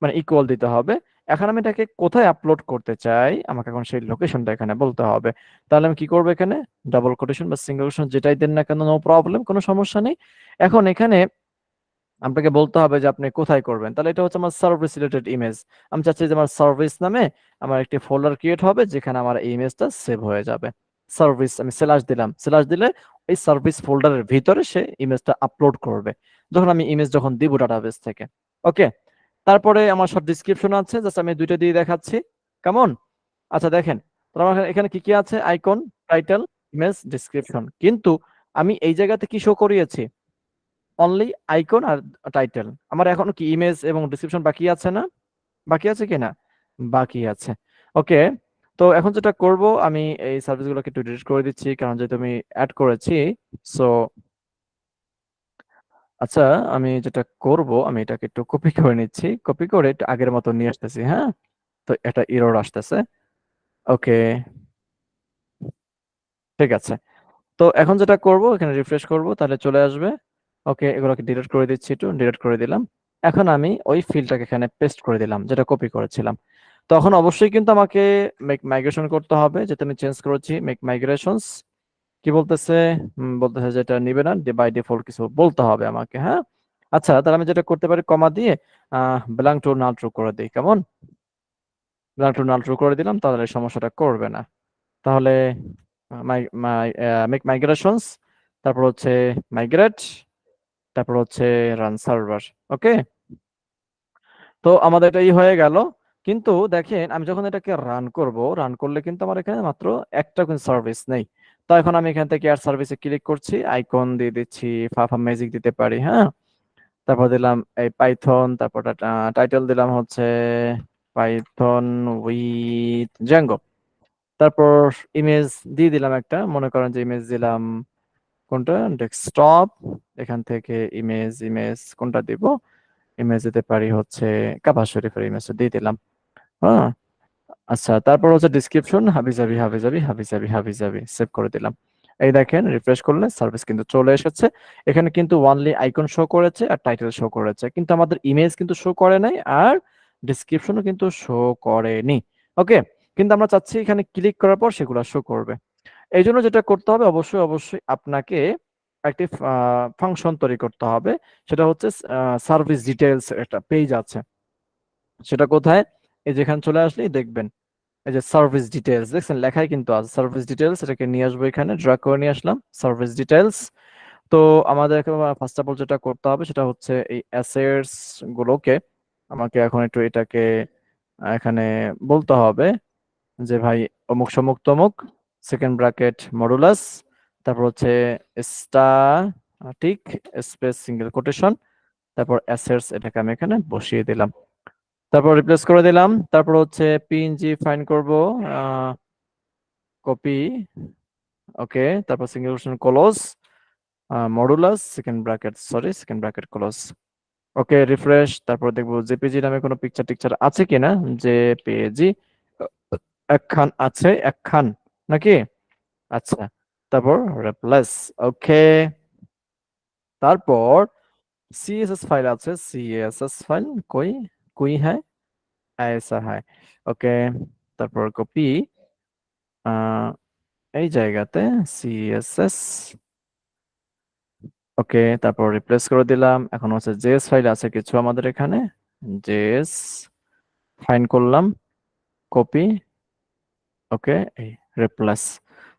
মানে ইকুয়াল দিতে হবে। এখন আমি এটাকে কোথায় আপলোড করতে চাই, আমাকে এখন সেই লোকেশনটা এখানে বলতে হবে। তাহলে আমি কি করবো, এখানে ডাবল কোটেশন বা সিঙ্গেল কোটেশন যেটাই দেন না কেন, নো প্রবলেম, কোনো সমস্যা নেই। এখন এখানে আপনাকে বলতে হবে যে আপনি কোথায় করবেন। তাহলে এটা হচ্ছে আমার সার্ভিস রিলেটেড ইমেজ। আমি চাচ্ছি যে আমার সার্ভিস নামে আমার একটি ফোল্ডার ক্রিয়েট হবে যেখানে আমার এই ইমেজটা সেভ হয়ে যাবে। সার্ভিস, আমি স্ল্যাশ দিলাম, স্ল্যাশ দিলে এই সার্ভিস ফোল্ডারের ভিতরে সে ইমেজটা আপলোড করবে যখন আমি ইমেজ যখন দিব ডাটাবেস থেকে। ওকে, তারপরে আমার সব ডিসক্রিপশন আছে, জাস্ট আমি দুইটা দিয়ে দেখাচ্ছি। কেমন? আচ্ছা দেখেন, তো আমার এখানে কি কি আছে? Icon, title, image, description. কিন্তু আমি এই জায়গাতে কি শো করিয়েছি? অনলি আইকন আর টাইটেল। আমার এখনো কি ইমেজ এবং ডিসক্রিপশন বাকি আছে না? বাকি আছে কি না? বাকি আছে। ওকে, তো এখন যেটা করব, আমি এই সার্ভিসগুলোকে একটু ডিলিট করে দিচ্ছি কারণ যেহেতু আমি অ্যাড করেছি। সো আচ্ছা, আমি যেটা করব, আমি এটাকে একটু কপি করে নিচ্ছি, কপি করে একটু আগের মতো নিয়ে আসতেছি। হ্যাঁ, তো এটা এরর আসতেছে। ওকে, ঠিক আছে। তো এখন যেটা করব, এখানে রিফ্রেশ করব, তাহলে চলে আসবে। ওকে, এগুলোকে ডিলিট করে দিচ্ছি, একটু ডিলিট করে দিলাম। এখন আমি ওই ফিল্ডটাকে এখানে পেস্ট করে দিলাম যেটা কপি করেছিলাম। তখন অবশ্যই কিন্তু আমাকে মেক মাইগ্রেশন করতে হবে, যেটা আমি চেঞ্জ করেছি, মেক মাইগ্রেশনস। কি বলতেছে? বলতেছে যেটা নিবে না, বাই ডিফল্ট কিছু বলতে হবে আমাকে। হ্যাঁ, আচ্ছা, তাহলে আমি যেটা করতে পারি, কমা দিয়ে ব্ল্যাঙ্ক টু নাল ট্রু করে দিই। কেমন? ব্ল্যাঙ্ক টু নাল ট্রু করে দিলাম, তাহলে এই সমস্যাটা করবে না। তাহলে মেক মাইগ্রেশনস, তারপর হচ্ছে মাইগ্রেট, তারপর হচ্ছে রান সার্ভার। ওকে, তো আমাদের এটাই হয়ে গেল। কিন্তু দেখেন, আমি যখন এটাকে রান করব, রান করলে কিন্তু আমার এখানে মাত্র একটা কিন্তু সার্ভিস নেই। তো এখন আমি এখান থেকে অ্যাড সার্ভিসে ক্লিক করছি, আইকন দিয়ে দিচ্ছি, ফাফা ম্যাজিক দিতে পারি। হ্যাঁ, তারপর দিলাম এই পাইথন, তারপর টাইটেল দিলাম হচ্ছে পাইথন উইথ জ্যাঙ্গো। তারপর ইমেজ দিয়ে দিলাম একটা, মনে করেন যে ইমেজ দিলাম কোনটা, ডেস্কটপ। এখান থেকে ইমেজ, ইমেজ কোনটা দিব? ইমেজ দিতে পারি হচ্ছে কাবা শরীফের ইমেজটা দিয়ে দিলাম। হ্যাঁ, আচ্ছা, তারপর হচ্ছে ডিসক্রিপশন হাবিজাবি হাবিজাবি হাবিজাবি হাবিজাবি, সেভ করে দিলাম। এই দেখেন, রিফ্রেশ করলে সার্ভিস কিন্তু চলে এসেছে। এখানে কিন্তু ওয়ানলি আইকন শো করেছে আর টাইটেল শো করেছে, কিন্তু আমাদের ইমেজ কিন্তু শো করে নাই আর ডিসক্রিপশনও কিন্তু শো করেনি। ওকে, কিন্তু আমরা চাচ্ছি এখানে ক্লিক করার পর সেগুলো শো করবে। এই জন্য যেটা করতে হবে, অবশ্যই অবশ্যই আপনাকে একটি ফাংশন তৈরি করতে হবে। সেটা হচ্ছে সার্ভিস ডিটেলস একটা পেজ আছে, সেটা কোথায়? এই যেখানে চলে আসলেই দেখবেন এই যে সার্ভিস ডিটেলস, দেখছেন লেখাই কিন্তু আছে সার্ভিস ডিটেলস। এটাকে নিয়ে আসবো, এখানে ড্র্যাগ করে নিয়ে আসলাম সার্ভিস ডিটেলস। তো আমাদের ফার্স্ট অফ অল যেটা করতে হবে সেটা হচ্ছে এই অ্যাসেটস গুলোকে আমাকে এখন একটু এটাকে এখানে বলতে হবে যে ভাই অমুক সমুক তমুক, সেকেন্ড ব্র্যাকেট মডুলাস, তারপর হচ্ছে স্ট্যাটিক স্পেস সিঙ্গেল কোটেশন, তারপর অ্যাসেটস, এটাকে আমি এখানে বসিয়ে দিলাম। তারপর রিপ্লেস করে দিলাম। তারপর হচ্ছে পিএনজি ফাইন্ড করব, কপি। ওকে, তারপর single quotation close, modulus second bracket, sorry second bracket close. Okay, refresh. তারপর দেখবো জেপিজি নামে কোনো পিকচার টিকচার আছে কিনা। জেপিজি একখান আছে, একখান নাকি? আচ্ছা, তারপর রিপ্লেস। ওকে, তারপর সিএসএস ফাইল আছে, সিএসএস ফাইল কই, কই হ্যাঁ, ऐसा है। ওকে, তারপর কপি এই জায়গাতে সিএসএস। ওকে, তারপর রিপ্লেস করে দিলাম। এখন হচ্ছে জেএস ফাইল আছে কিছু আমাদের এখানে, জেএস ফাইন্ড করলাম, কপি। ওকে, এই রিপ্লেস।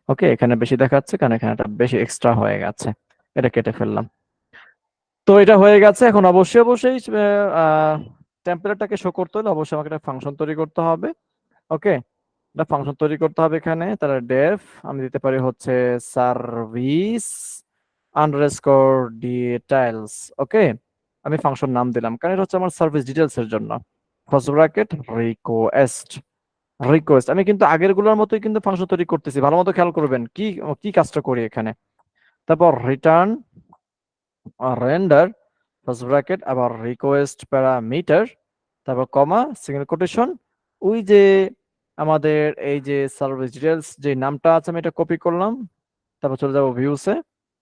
ওকে, এখানে বেশি দেখাচ্ছে কারণ এখানে একটা বেশি এক্সট্রা হয়ে গেছে, এটা কেটে ফেললাম। তো এটা হয়ে গেছে। এখন অবশ্যই অবশ্যই টেম্পলেটটাকে শো করতে হলে অবশ্যই আমাকে একটা ফাংশন তৈরি করতে হবে। ওকে, একটা ফাংশন তৈরি করতে হবে এখানে। তাহলে ডেফ আমি দিতে পারি হচ্ছে সার্ভিস আন্ডারস্কোর ডিটেইলস। ওকে, আমি ফাংশন নাম দিলাম কারণ এটা হচ্ছে আমার সার্ভিস ডিটেইলস এর জন্য। First bracket request, request. আমি কিন্তু আগের গুলোর মতোই কিন্তু ফাংশন তৈরি করতেছি, ভালো মতো খেয়াল করবেন কি কি কাজটা করি এখানে। তারপর রিটার্ন রেন্ডার ফার্স্ট ব্র্যাকেট, আবার রিকোয়েস্ট প্যারামিটার, তারপর কমা সিঙ্গেল কোটেশন। ওই যে আমাদের এই যে সার্ভিস ডিটেলস যে নামটা আছে আমি এটা কপি করলাম, তারপর চলে যাবো ভিউসে,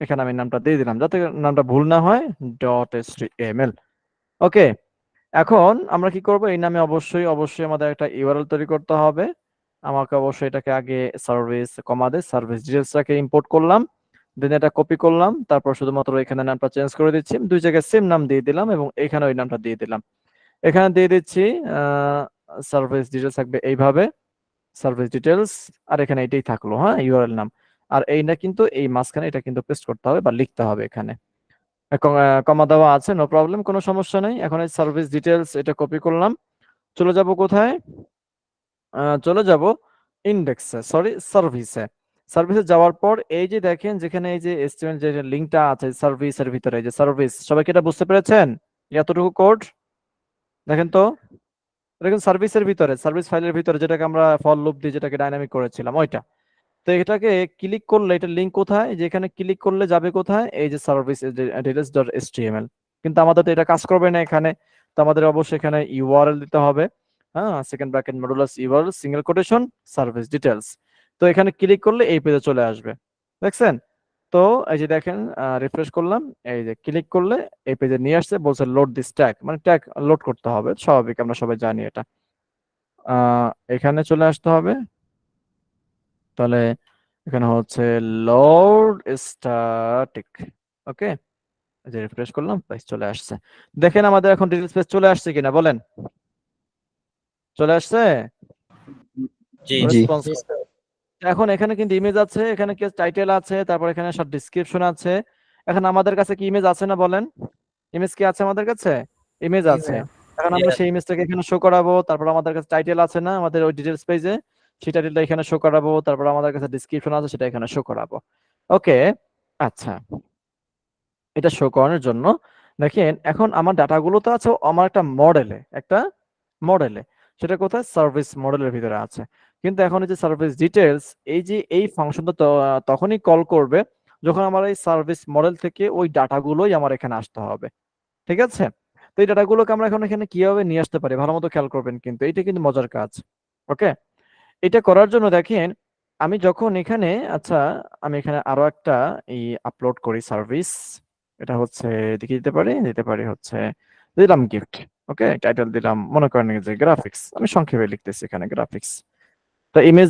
এখানে আমি নামটা দিয়ে দিলাম যাতে নামটা ভুল না হয়, .html। ওকে, এখন আমরা কি করব, এই নামে অবশ্যই অবশ্যই আমাদের একটা ইউআরএল তৈরি করতে হবে। আমাকে অবশ্যই এটাকে আগে সার্ভিস কমাদে সার্ভিস ডিটেলসটাকে ইম্পোর্ট করলাম, দেন এটা কপি করলাম, তারপর শুধুমাত্র এখানে নামটা চেঞ্জ করে দিচ্ছি, দুই জায়গায় সেম নাম দিয়ে দিলাম এবং এখানে ওই নামটা দিয়ে দিলাম। এখানে দিয়ে দিচ্ছি সার্ভিস ডিটেলস থাকবে এইভাবে, সার্ভিস ডিটেলস, আর এখানে এটাই থাকলো, হ্যাঁ, ইউআরএল নাম। আর এইটা কিন্তু এই মাঝখানে এটা কিন্তু পেস্ট করতে হবে বা লিখতে হবে এখানে। কমা দেওয়া আছে, নো প্রবলেম, কোনো সমস্যা নেই। এখন এই সার্ভিস ডিটেলস এটা কপি করলাম, চলে যাব কোথায়, চলে যাব ইন্ডেক্সে, সরি সার্ভিসে। সার্ভিসে যাওয়ার পর এই যে দেখেন যেখানে এই যে এসটিএমএল যে লিংকটা আছে সার্ভিসের ভিতরে, এই যে সার্ভিস, সবাই কি এটা বুঝতে পেরেছেন? এতটুকু কোড দেখেন তো, দেখেন সার্ভিসের ভিতরে, সার্ভিস ফাইলের ভিতরে যেটাকে আমরা ফর লুপ দিয়ে যেটাকে ডাইনামিক করেছিলাম ওইটা। তো এটাকে ক্লিক করলে এটা লিংক কোথায়, যেখানে ক্লিক করলে যাবে কোথায়, এই যে সার্ভিস ডিটেলস.html। কিন্তু আমাদের তো এটা কাজ করবে না এখানে, তো আমাদের অবশ্যই এখানে ইউআরএল দিতে হবে, হ্যাঁ, second bracket modulus URL single quotation service details. তো এখানে ক্লিক করলে এই পেজে চলে আসবে, দেখছেন তো? এই যে দেখেন, রিফ্রেশ করলাম, এই যে ক্লিক করলে এই পেজে নিয়ে আসছে, বলছে লোড দিস ট্যাগ, মানে ট্যাগ লোড করতে হবে, স্বাভাবিক, আমরা সবাই জানি এটা। এখানে চলে আসতে হবে, তাহলে এখানে হচ্ছে লোড স্ট্যাটিক। ওকে, যে রিফ্রেশ করলাম পেজ চলে আসছে। দেখেন আমাদের এখন ডিটেইলস পেজ চলে আসছে কিনা বলেন, চলে আসছে
জি
রেসপন্স। এখন এখানে কিন্তু ইমেজ আছে, এখানে কি টাইটেল আছে, তারপর এখানে সব ডেসক্রিপশন আছে। এখন আমাদের কাছে কি ইমেজ আছে না বলেন, ইমেজ কি আছে আমাদের কাছে? ইমেজ আছে। এখন আমরা সেই ইমেজটাকে এখানে শো করাবো, তারপর আমাদের কাছে টাইটেল আছে না আমাদের ওই ডিটেইলস পেজে, সেই টাইটেলটা এখানে শো করাবো, তারপর আমাদের কাছে ডেসক্রিপশন আছে সেটা এখানে শো করাবো। ওকে, আচ্ছা, এটা শো করানোর জন্য দেখেন এখন আমার ডাটাগুলো তো আছে আমার একটা মডেলে, সেটা কোথায়, সার্ভিস মডেলের ভিতরে আছে। কিন্তু এখন এই যে সার্ভিস ডিটেলস, এই যে এই ফাংশনটা তখনই কল করবে যখন আমার এই সার্ভিস মডেল থেকে ওই ডাটাগুলোই আমার এখানে আসতে হবে, ঠিক আছে? তো এই ডাটাগুলোকে আমরা এখন এখানে কিভাবে নিয়ে আসতে পারি ভালো মতো খেয়াল করবেন, কিন্তু এইটা কিন্তু মজার কাজ। ওকে, এটা করার জন্য দেখেন আমি যখন এখানে, আচ্ছা, আমি এখানে আরো একটা আপলোড করি সার্ভিস, এটা হচ্ছে দিতে পারি হচ্ছে, দিলাম গিফট। ওকে, টাইটেল দিলাম মনে করেন যে গ্রাফিক্স, আমি সংক্ষেপে লিখতেছি এখানে গ্রাফিক্স। তো ইমেজ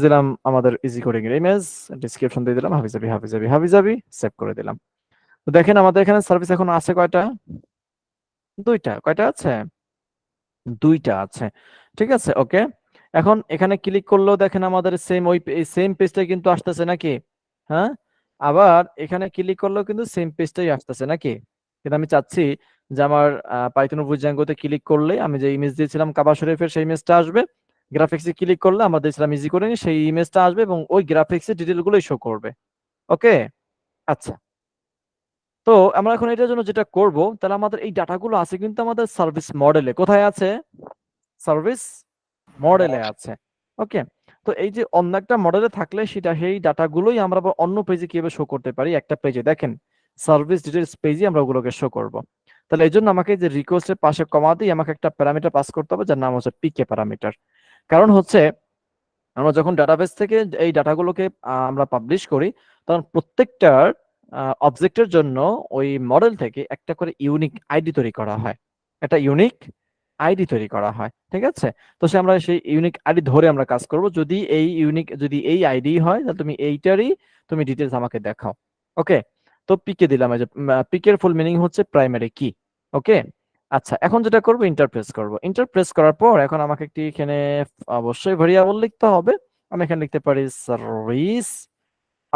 দিলাম আমাদের ইজি কোডিং এর ইমেজ, ডেসক্রিপশন দিয়ে দিলাম হাবিজাবি হাবিজাবি হাবিজাবি, সেভ করে দিলাম। তো দেখেন আমাদের এখানে সার্ভিস এখন আছে কয়টা, দুইটা। কয়টা আছে? দুইটা আছে, ঠিক আছে। ওকে, এখন এখানে ক্লিক করলেও দেখেন আমাদের সেম ওই সেম পেজটা কিন্তু আসতেছে নাকি, হ্যাঁ? আবার এখানে ক্লিক করলেও কিন্তু সেম পেজটাই আসতেছে নাকি? কিন্তু আমি চাচ্ছি যে আমার পাইথন বুজাঙ্গোতে ক্লিক করলে আমি যে ইমেজ দিয়েছিলাম কাবা শরীফের সেই ইমেজটা আসবে, গ্রাফিক্সে ক্লিক করলে আমরা দিয়েছিলাম ইজি করে সেই ইমেজটা আসবে এবং ওই গ্রাফিক্সের ডিটেলগুলোই শো করবে। ওকে, আচ্ছা, তো আমরা এখন এটার জন্য যেটা করব, তাহলে আমাদের এই ডাটাগুলো আছে কিন্তু আমাদের সার্ভিস মডেলে, কোথায় আছে? সার্ভিস মডেলে আছে। ওকে, তো এই যে অন্য একটা মডেলে থাকলে সেটা সেই ডাটাগুলোই আমরা আবার অন্য পেজে কিভাবে শো করতে পারি, একটা পেজে দেখেন সার্ভিস ডিটেইলস পেজে আমরা ওগুলোকে শো করব। তাহলে এই জন্য আমাকে যে রিকোয়েস্টের পাশে কমা দিয়ে আমাকে একটা প্যারামিটার পাস করতে হবে যার নাম হচ্ছে পিকে প্যারামিটার। কারণ হচ্ছে আমরা যখন ডাটাবেস থেকে এই ডাটাগুলোকে আমরা পাবলিশ করি, তখন প্রত্যেকটার অবজেক্টের জন্য ওই মডেল থেকে একটা করে ইউনিক আইডি তৈরি করা হয়, একটা ইউনিক আইডি তৈরি করা হয়, ঠিক আছে? তো সে আমরা সেই ইউনিক আইডি ধরে আমরা কাজ করব, যদি এই আইডি হয় তাহলে তুমি এইটারই তুমি ডিটেলস আমাকে দেখাও। ওকে, তো পিকে দিলাম, এই যে পিকের ফুল মিনিং হচ্ছে প্রাইমারি কি। ওকে, আচ্ছা, এখন যেটা করব ইন্টারপ্রেস করার পর এখন আমাকে একটি এখানে অবশ্যই ভেরিয়েবল লিখতে হবে। আমি এখানে লিখতে পারি service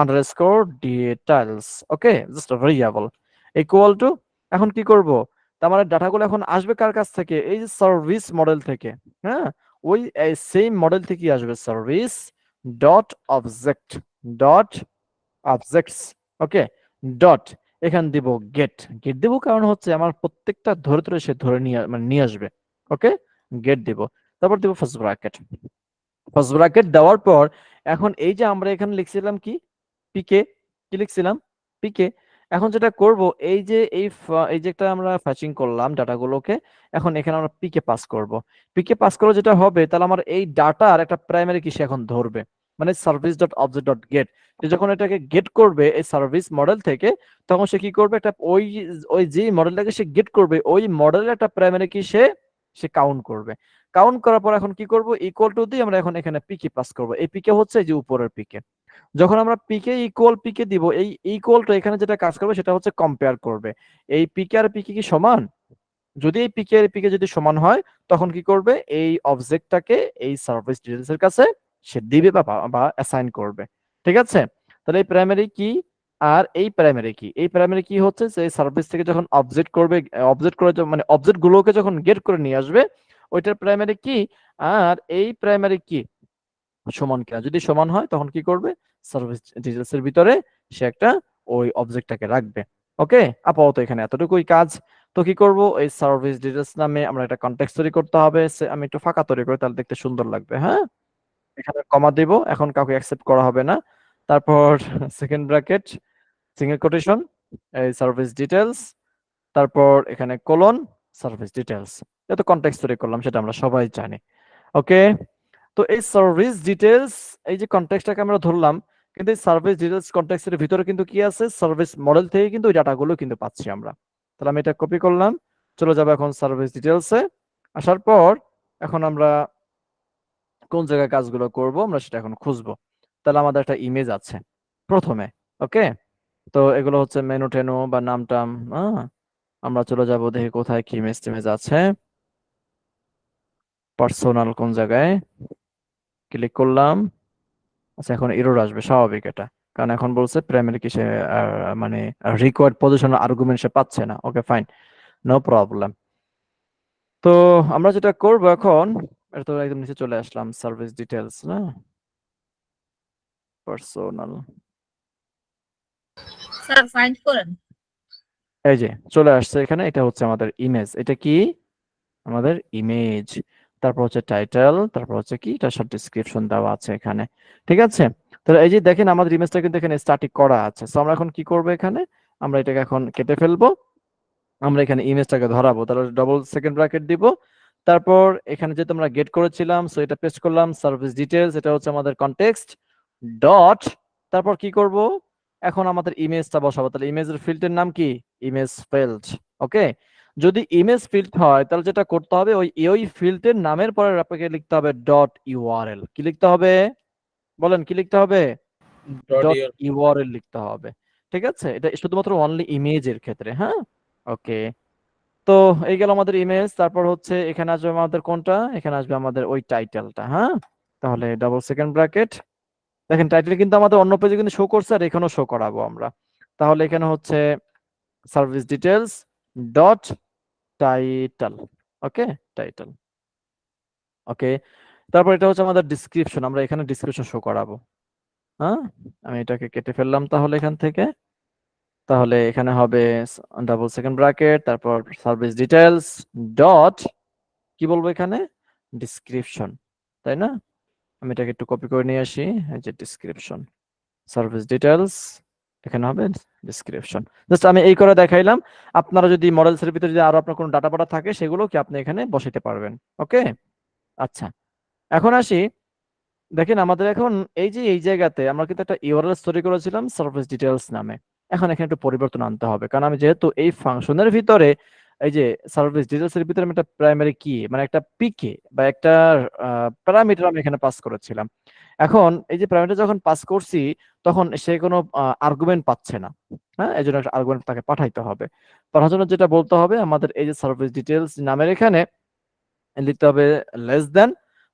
underscore details. Okay, just variable equal to, এখন কি করব, তার মানে ডাটাগুলো এখন আসবে কার কাছ থেকে, এই যে সার্ভিস মডেল থেকে, হ্যাঁ, ওই সেম মডেল থেকে আসবে service dot object dot objects. Okay, dot, এখান দিব গেট দিব, কারণ হচ্ছে আমার প্রত্যেকটা ধরে ধরে সে ধরে নিয়ে আসবে। ওকে, গেট দিব, তারপর দিব ফার্স্ট ব্র্যাকেট দেওয়ার পর এখন এই যে আমরা এখানে লিখছিলাম কি পিকে, কি লিখছিলাম, পিকে। এখন যেটা করব, এই যে এই যে একটা আমরা ফ্যাচিং করলাম ডাটাগুলোকে, এখন এখানে আমরা পিকে পাস করব। পিকে পাস করে যেটা হবে, তাহলে আমার এই ডাটার একটা প্রাইমারি কি সে এখন ধরবে, মানে service dot object dot gate. যখন এটাকে গেট করবে এই সার্ভিস মডেল থেকে, তখন সে কি করবে, একটা ওই ওই যে মডেলটাকে সে গেট করবে, ওই মডেলের একটা প্রাইমারি কি সে সে কাউন্ট করবে। কাউন্ট করার পর এখন কি করব, ইকুয়াল টু দিয়ে আমরা এখন এখানে পিকে পাস করব। এই পিকে হচ্ছে এই যে উপরের পিকে। যখন আমরা পিকে ইকুয়াল পিকে দিব, এই ইকুয়াল টু এখানে যেটা কাজ করবে সেটা হচ্ছে কম্পেয়ার করবে এই পিকে আর পিকে কি সমান। যদি এই পিকে আর পিকে যদি সমান হয়, তখন কি করবে, এই অবজেক্টটাকে এই সার্ভিস ডিটেইলস এর কাছে সে দিবে বা অ্যাসাইন করবে। ঠিক আছে, তাহলে এই প্রাইমারি কি আর এই প্রাইমারি কি, এই প্রাইমারি কি হচ্ছে যে সার্ভিস থেকে যখন অবজেক্ট করবে, অবজেক্ট করে মানে অবজেক্ট গুলোকে যখন গেট করে নিয়ে আসবে, ওইটার প্রাইমারি কি আর এই প্রাইমারি কি সমান কিনা। যদি সমান হয় তখন কি করবে, সার্ভিস ডিটেইলস এর ভিতরে সে একটা ওই অবজেক্টটাকে রাখবে। ওকে, আপাতত এখানে এতটুকুই কাজ। তো কি করব, এই সার্ভিস ডিটেইলস নামে আমরা একটা কনটেক্সট তৈরি করতে হবে। আমি একটু ফাঁকা তৈরি করি, তাহলে দেখতে সুন্দর লাগবে। হ্যাঁ, এখানে কমা দেব, এখন কাউকে অ্যাকসেপ্ট করা হবে না। তারপর সেকেন্ড ব্র্যাকেট, সিঙ্গেল কোটেশন, এই সার্ভিস ডিটেইলস, তারপর এখানে কোলন, সার্ভিস ডিটেইলস। এত কনটেক্সট তৈরি করলাম, সেটা আমরা সবাই জানি। ওকে, তো এই সার্ভিস ডিটেইলস, এই যে কনটেক্সটটাকে আমরা ধরলাম, কিন্তু এই সার্ভিস ডিটেইলস কনটেক্সটের ভিতরে কিন্তু কি আছে, সার্ভিস মডেল থেকে কিন্তু ওই ডাটাগুলো কিন্তু পাচ্ছি আমরা। তাহলে আমি এটা কপি করলাম, চলে যাবো এখন সার্ভিস ডিটেইলসে। আসার পর এখন আমরা কোন জায়গায় কাজগুলো করব আমরা সেটা এখন খুঁজবো। তাহলে আমাদের একটা ইমেজ আছে প্রথমে। ওকে, তো এগুলো হচ্ছে মেনু টেনু বা নাম টাম। আমরা চলে যাব, দেখি কোথায় কি ইমেজ টিমেজ আছে। পার্সোনাল কোন জায়গায়, ক্লিক করলাম। আচ্ছা, এখন এরর আসবে, স্বাভাবিক এটা, কারণ এখন বলছে প্রাইমারি কি সে মানে রিকোয়ার্ড পজিশন আর্গুমেন্ট সে পাচ্ছে না। Okay fine, no problem. তো আমরা যেটা করব এখন, এটা তো একদম নিচে চলে আসলাম, সার্ভিস ডিটেইলস না, পার্সোনাল,
স্যার ফাইন্ড করেন।
এই যে চলে আসছে এখানে। এটা হচ্ছে আমাদের ইমেজ, এটা কি আমাদের ইমেজ। তারপর হচ্ছে টাইটেল, তারপর হচ্ছে কি এটা সব ডেসক্রিপশন দেওয়া আছে এখানে। ঠিক আছে, তাহলে এই যে দেখেন আমাদের ইমেজটা কিন্তু এখানে স্ট্যাটিক করা আছে। সো আমরা এখন কি করব, এখানে আমরা এটাকে এখন কেটে ফেলবো। আমরা এখানে ইমেজটাকে ধরাবো, তাহলে ডবল সেকেন্ড ব্র্যাকেট দিব। তারপর এখানে যেহেতু আমরা গেট করেছিলাম, সো এটা পেস্ট করলাম, সার্ভিস ডিটেইলস, এটা হচ্ছে আমাদের কনটেক্সট ডট। তারপর কি করব, এখন আমাদের ইমেজটা বসাবো। তাহলে ইমেজের ফিল্ডের নাম কি, ইমেজ ফিল্ড। ওকে, যদি ইমেজ ফিল্ড হয় তাহলে যেটা করতে হবে, ওই ফিল্ডের নামের পরে আপনাকে লিখতে হবে ডট ইউআরএল। কি লিখতে হবে বলেন, কি লিখতে হবে, ডট ইউআরএল লিখতে হবে। ঠিক আছে, এটা শুধুমাত্র অনলি ইমেজের ক্ষেত্রে। হ্যাঁ, ওকে। তো এই গেল আমাদের ইমেজ। তারপর হচ্ছে এখানে আসবে আমাদের কোনটা, এখানে আসবে আমাদের ওই টাইটেলটা। হ্যাঁ, তাহলে ডাবল সেকেন্ড ব্র্যাকেট, দেখেন টাইটেল কিন্তু আমাদের অন্য পেজে কিন্তু শো করছে, আর এখানেও শো করাবো আমরা। তাহলে এখানে হচ্ছে সার্ভিস ডিটেইলস ডট টাইটেল। ওকে, টাইটেল। ওকে, তারপর এটা হচ্ছে আমাদের ডিসক্রিপশন, আমরা এখানে ডিসক্রিপশন শো করাবো। হ্যাঁ, আমি এটাকে কেটে ফেললাম তাহলে এখান থেকে। তাহলে এখানে হবে ডাবল সেকেন্ড ব্র্যাকেট, তারপর সার্ভিস ডিটেইলস ডট কি বলবো এখানে, ডিসক্রিপশন, তাই না। আমি এটাকে একটু কপি করে নিয়ে আসি, এই যে ডিসক্রিপশন, সার্ভিস ডিটেইলস, এখানে হবে ডিসক্রিপশন। জাস্ট আমি এই করে দেখাইলাম। আপনারা যদি মডেলস এর ভিতরে যদি আরো আপনার কোনো ডাটা পাটা থাকে, সেগুলো কি আপনি এখানে বসাইতে পারবেন। ওকে, আচ্ছা, এখন আসি। দেখেন আমাদের এখন এই যে এই জায়গাতে আমরা কিন্তু একটা ইউআরএল তৈরি করেছিলাম সার্ভিস ডিটেইলস নামে। এখন এখানে একটু পরিবর্তন আনতে হবে, কারণ আমি যেহেতু এই ফাংশনের ভিতরে এই যে সার্ভিস ডিটেইলস এর ভিতরে আমি একটা প্রাইমারি কি মানে একটা পিকে বা একটা প্যারামিটার আমি এখানে পাস করেছিলাম। এখন এই যে প্যারামিটার যখন পাস করছি, তখন সে কোনো আর্গুমেন্ট পাচ্ছে না। হ্যাঁ, এই জন্য একটা আর্গুমেন্ট তাকে পাঠাইতে হবে। পাঠানোর জন্য যেটা বলতে হবে, আমাদের এই যে সার্ভিস ডিটেইলস নামের এখানে লিখতে হবে লেস দেন,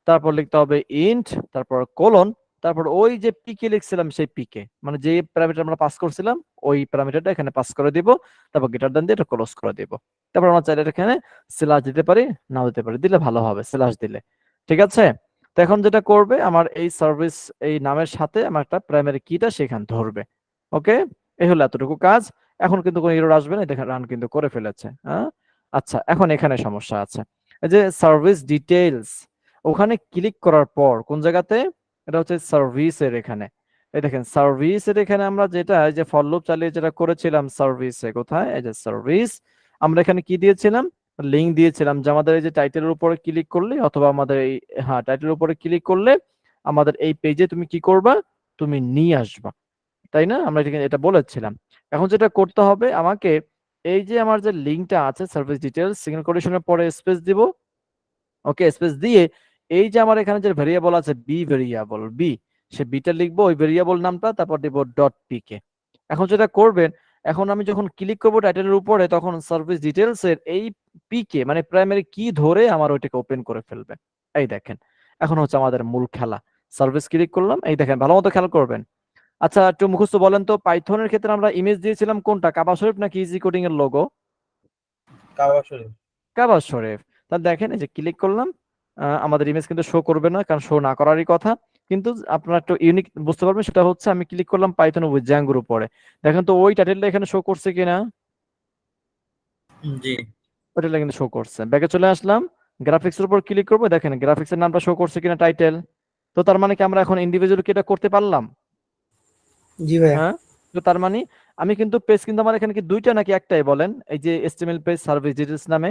তারপর লিখতে হবে ইন্ট, তারপর কোলন, তারপর ওই যে পিকে লিখছিলাম সেই পিকে মানে যে প্যারামিটার আমরা পাস করছিলাম ওই প্যারামিটারটা এখানে পাস করে দিব। তারপর গ্রেটার দেন দিয়ে এটা ক্লোজ করে দিব। তারপর আমরা চাইলে এখানে স্ল্যাশ দিতে পারি, নাও দিতে পারি, দিলে ভালো হবে স্ল্যাশ দিলে। ঠিক আছে, তো এখন যেটা করবে, আমার এই সার্ভিস এই নামের সাথে আমার একটা প্রাইমারি কিটা সেখানে ধরবে। ওকে, এই হলো এতটুকু কাজ। এখন কিন্তু কোনো এরর আসবে না, দেখেন রান কিন্তু করে ফেলেছে। হ্যাঁ, আচ্ছা, এখন এখানে সমস্যা আছে। এই যে সার্ভিস ডিটেইলস, ওখানে ক্লিক করার পর কোন জায়গাতে, এটা হচ্ছে সার্ভিসের এখানে। এই দেখেন সার্ভিসের এখানে আমরা যেটা এই যে ফর লুপ চালিয়ে যেটা করেছিলাম সার্ভিসে, কোথায়, এই যে সার্ভিস, আমরা এখানে কি দিয়েছিলাম, লিংক দিয়েছিলাম যে আমাদের এই যে টাইটেলের উপরে ক্লিক করলে অথবা আমাদের এই, হ্যাঁ, টাইটেলের উপরে ক্লিক করলে আমাদের এই পেজে তুমি কি করবা, তুমি নিয়ে আসবা, তাই না? আমরা এটা বলেছিলাম। এখন যেটা করতে হবে আমাকে, এই যে আমার যে লিঙ্কটা আছে সার্ভিস ডিটেলস, সিঙ্গেল কোটেশনের পরে স্পেস দিব, ওকে, স্পেস দিয়ে এই যে আমার এখানে যে ভেরিয়েবল আছে বি ভেরিয়েবল বি, সে বিটা লিখবো ওই ভেরিয়েবল নামটা, তারপর দিব ডট পিকে। এখন যেটা করবেন, এখন আমি যখন ক্লিক করবো টাইটেলের উপরে তখন সার্ভিস ডিটেলস এর এই পিকে মানে প্রাইমারি কি ধরে আমার ওইটাকে ওপেন করে ফেলবে। এই দেখেন, এখন হচ্ছে আমাদের মূল খেলা। সার্ভিস ক্লিক করলাম, এই দেখেন, ভালো মতো খেয়াল করবেন। আচ্ছা একটু মুখস্থ বলেন তো, পাইথনের ক্ষেত্রে আমরা ইমেজ দিয়েছিলাম কোনটা, কাবা শরীফ নাকি ইজি কোডিং এর লোগো?
কাবা শরীফ।
কাবা শরীফ। তাহলে দেখেন এই যে ক্লিক করলাম, আমাদের ইমেজ কিন্তু শো করবে না, কারণ শো না করারই কথা। কিন্তু আপনারা একটু ইউনিক বুঝতে পারবেন, সেটা হচ্ছে আমি ক্লিক করলাম পাইথন উইথ জ্যাঙ্গোর উপরে, দেখেন তো ওই টাইটেলটা এখানে শো করছে কিনা।
জি
ওইটা কিন্তু শো করছে। ব্যাকে চলে আসলাম, গ্রাফিক্স এর উপর ক্লিক করবো, দেখেন গ্রাফিক্স এর নামটা শো করছে কিনা টাইটেল। তো তার মানে কি আমরা এখন ইন্ডিভিজুয়াল কি এটা করতে পারলাম?
জি ভাইয়া।
হ্যাঁ। তো তার মানে আমি কিন্তু পেজ কিন্তু আমার এখানে কি দুইটা নাকি একটাই বলেন, এই যে এসটিএমএল পেজ সার্ভিস ডিটেলস নামে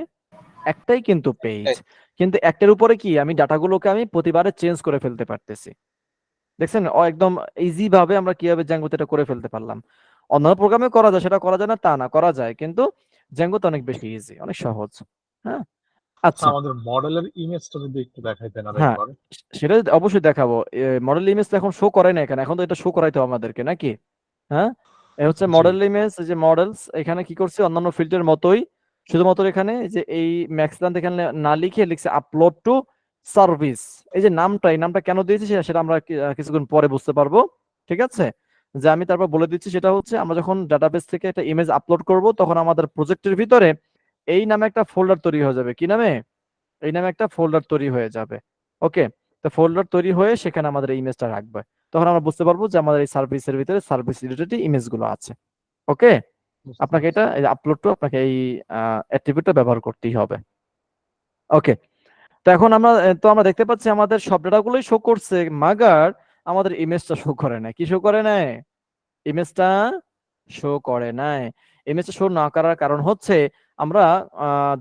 একটাই কিন্তু পেজ,
একটাই।
কিন্তু একটার উপরে কি আমি ডাটাগুলোকে আমি প্রতিবারে চেঞ্জ করে ফেলতে পারতেছি। দেখছেন একদম ইজি ভাবে আমরা কিভাবে জ্যাঙ্গোতে এটা করে ফেলতে পারলাম। অন্যান্য প্রোগ্রামে করা যায়, সেটা করা যায় না তা না, করা যায়, কিন্তু জ্যাঙ্গোতে অনেক বেশি ইজি, অনেক সহজ। হ্যাঁ।
আচ্ছা,
আচ্ছা।
আমাদের মডেলের ইমেজটা যদি একটু দেখাইতেন আর
হ্যাঁ,
একবার।
সেটা অবশ্যই দেখাবো। মডেল ইমেজ তো এখন শো করে না এখানে, এখন তো এটা শো করাইতে হবে আমাদেরকে নাকি? হ্যাঁ, এই হচ্ছে
জি
মডেল ইমেজ, এই যে মডেলস, এখানে কি করছি অন্যান্য ফিল্ডের মতোই, শুধুমাত্র এখানে এই যে এই ম্যাক্সলান এখানে না লিখে লিখছে আপলোড টু সার্ভিস। এই যে নামটা, এই নামটা কেন দিয়েছি সেটা আমরা কিছুক্ষণ পরে বুঝতে পারবো। ঠিক আছে, যে আমি তারপর বলে দিচ্ছি, সেটা হচ্ছে আমরা যখন ডাটাবেস থেকে একটা ইমেজ আপলোড করব তখন আমাদের প্রজেক্টের ভিতরে এই নামে একটা ফোল্ডার তৈরি হয়ে যাবে। কি নামে? এই নামে একটা ফোল্ডার তৈরি হয়ে যাবে। ওকে, তো ফোল্ডার তৈরি হয়ে সেখানে আমাদের এই ইমেজটা রাখবে, তখন আমরা বুঝতে পারবো যে আমাদের এই সার্ভিসের ভিতরে সার্ভিস রিলেটেড ইমেজ গুলো আছে। ওকে,
বুঝতে
আপনাকে
পারছি।
এটা আপলোড টু, আপনাকে এই অ্যাট্রিবিউটটা ব্যবহার করতেই হবে। ওকে, তো এখন আমরা তো আমরা দেখতে পাচ্ছি আমাদের সব ডাটাগুলোই শো করছে, মাগার আমাদের ইমেজটা শো করে না। কি শো করে নাই? ইমেজটা শো করে নাই। ইমেজটা শো না করার কারণ হচ্ছে আমরা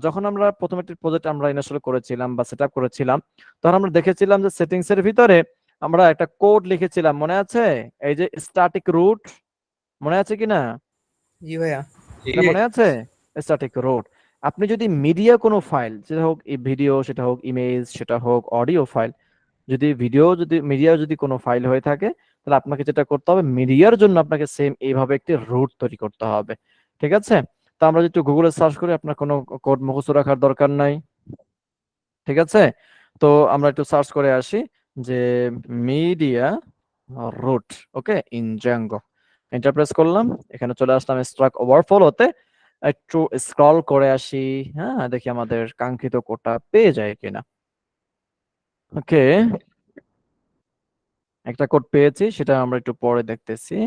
যখন আমরা প্রথম একটি প্রজেক্ট আমরা ইনস্টল করেছিলাম বা সেটআপ করেছিলাম, তখন আমরা দেখেছিলাম যে সেটিংস এর ভিতরে আমরা একটা কোড লিখেছিলাম, মনে আছে? এই যে স্ট্যাটিক রুট, মনে আছে কিনা?
জি ভাইয়া।
এটা মনে আছে? Static root. আপনি যদি মিডিয়া কোনো ফাইল, সেটা হোক ভিডিও, সেটা হোক ইমেজ, সেটা হোক অডিও ফাইল, যদি ভিডিও যদি মিডিয়া যদি কোনো ফাইল হয়ে থাকে, তাহলে আপনাকে যেটা করতে হবে, মিডিয়ার জন্য আপনাকে সেম এইভাবে একটি রুট তৈরি করতে হবে। ঠিক আছে, তো আমরা যদি একটু গুগলে সার্চ করি, আপনার কোনো কোড মুখস্থ রাখার দরকার নাই। ঠিক আছে, তো আমরা একটু সার্চ করে আসি যে media root, okay, in Django, enter press করলাম, এখানে চলে আসলাম স্ট্রাক ওভারফ্লোতে, একটু স্ক্রল করে আসি। হ্যাঁ, দেখি আমাদের কাঙ্ক্ষিত কোডটা পেয়ে যায় কিনা। ওকে, একটা কোড পেয়েছি, সেটা আমরা একটু পরে দেখতেছি।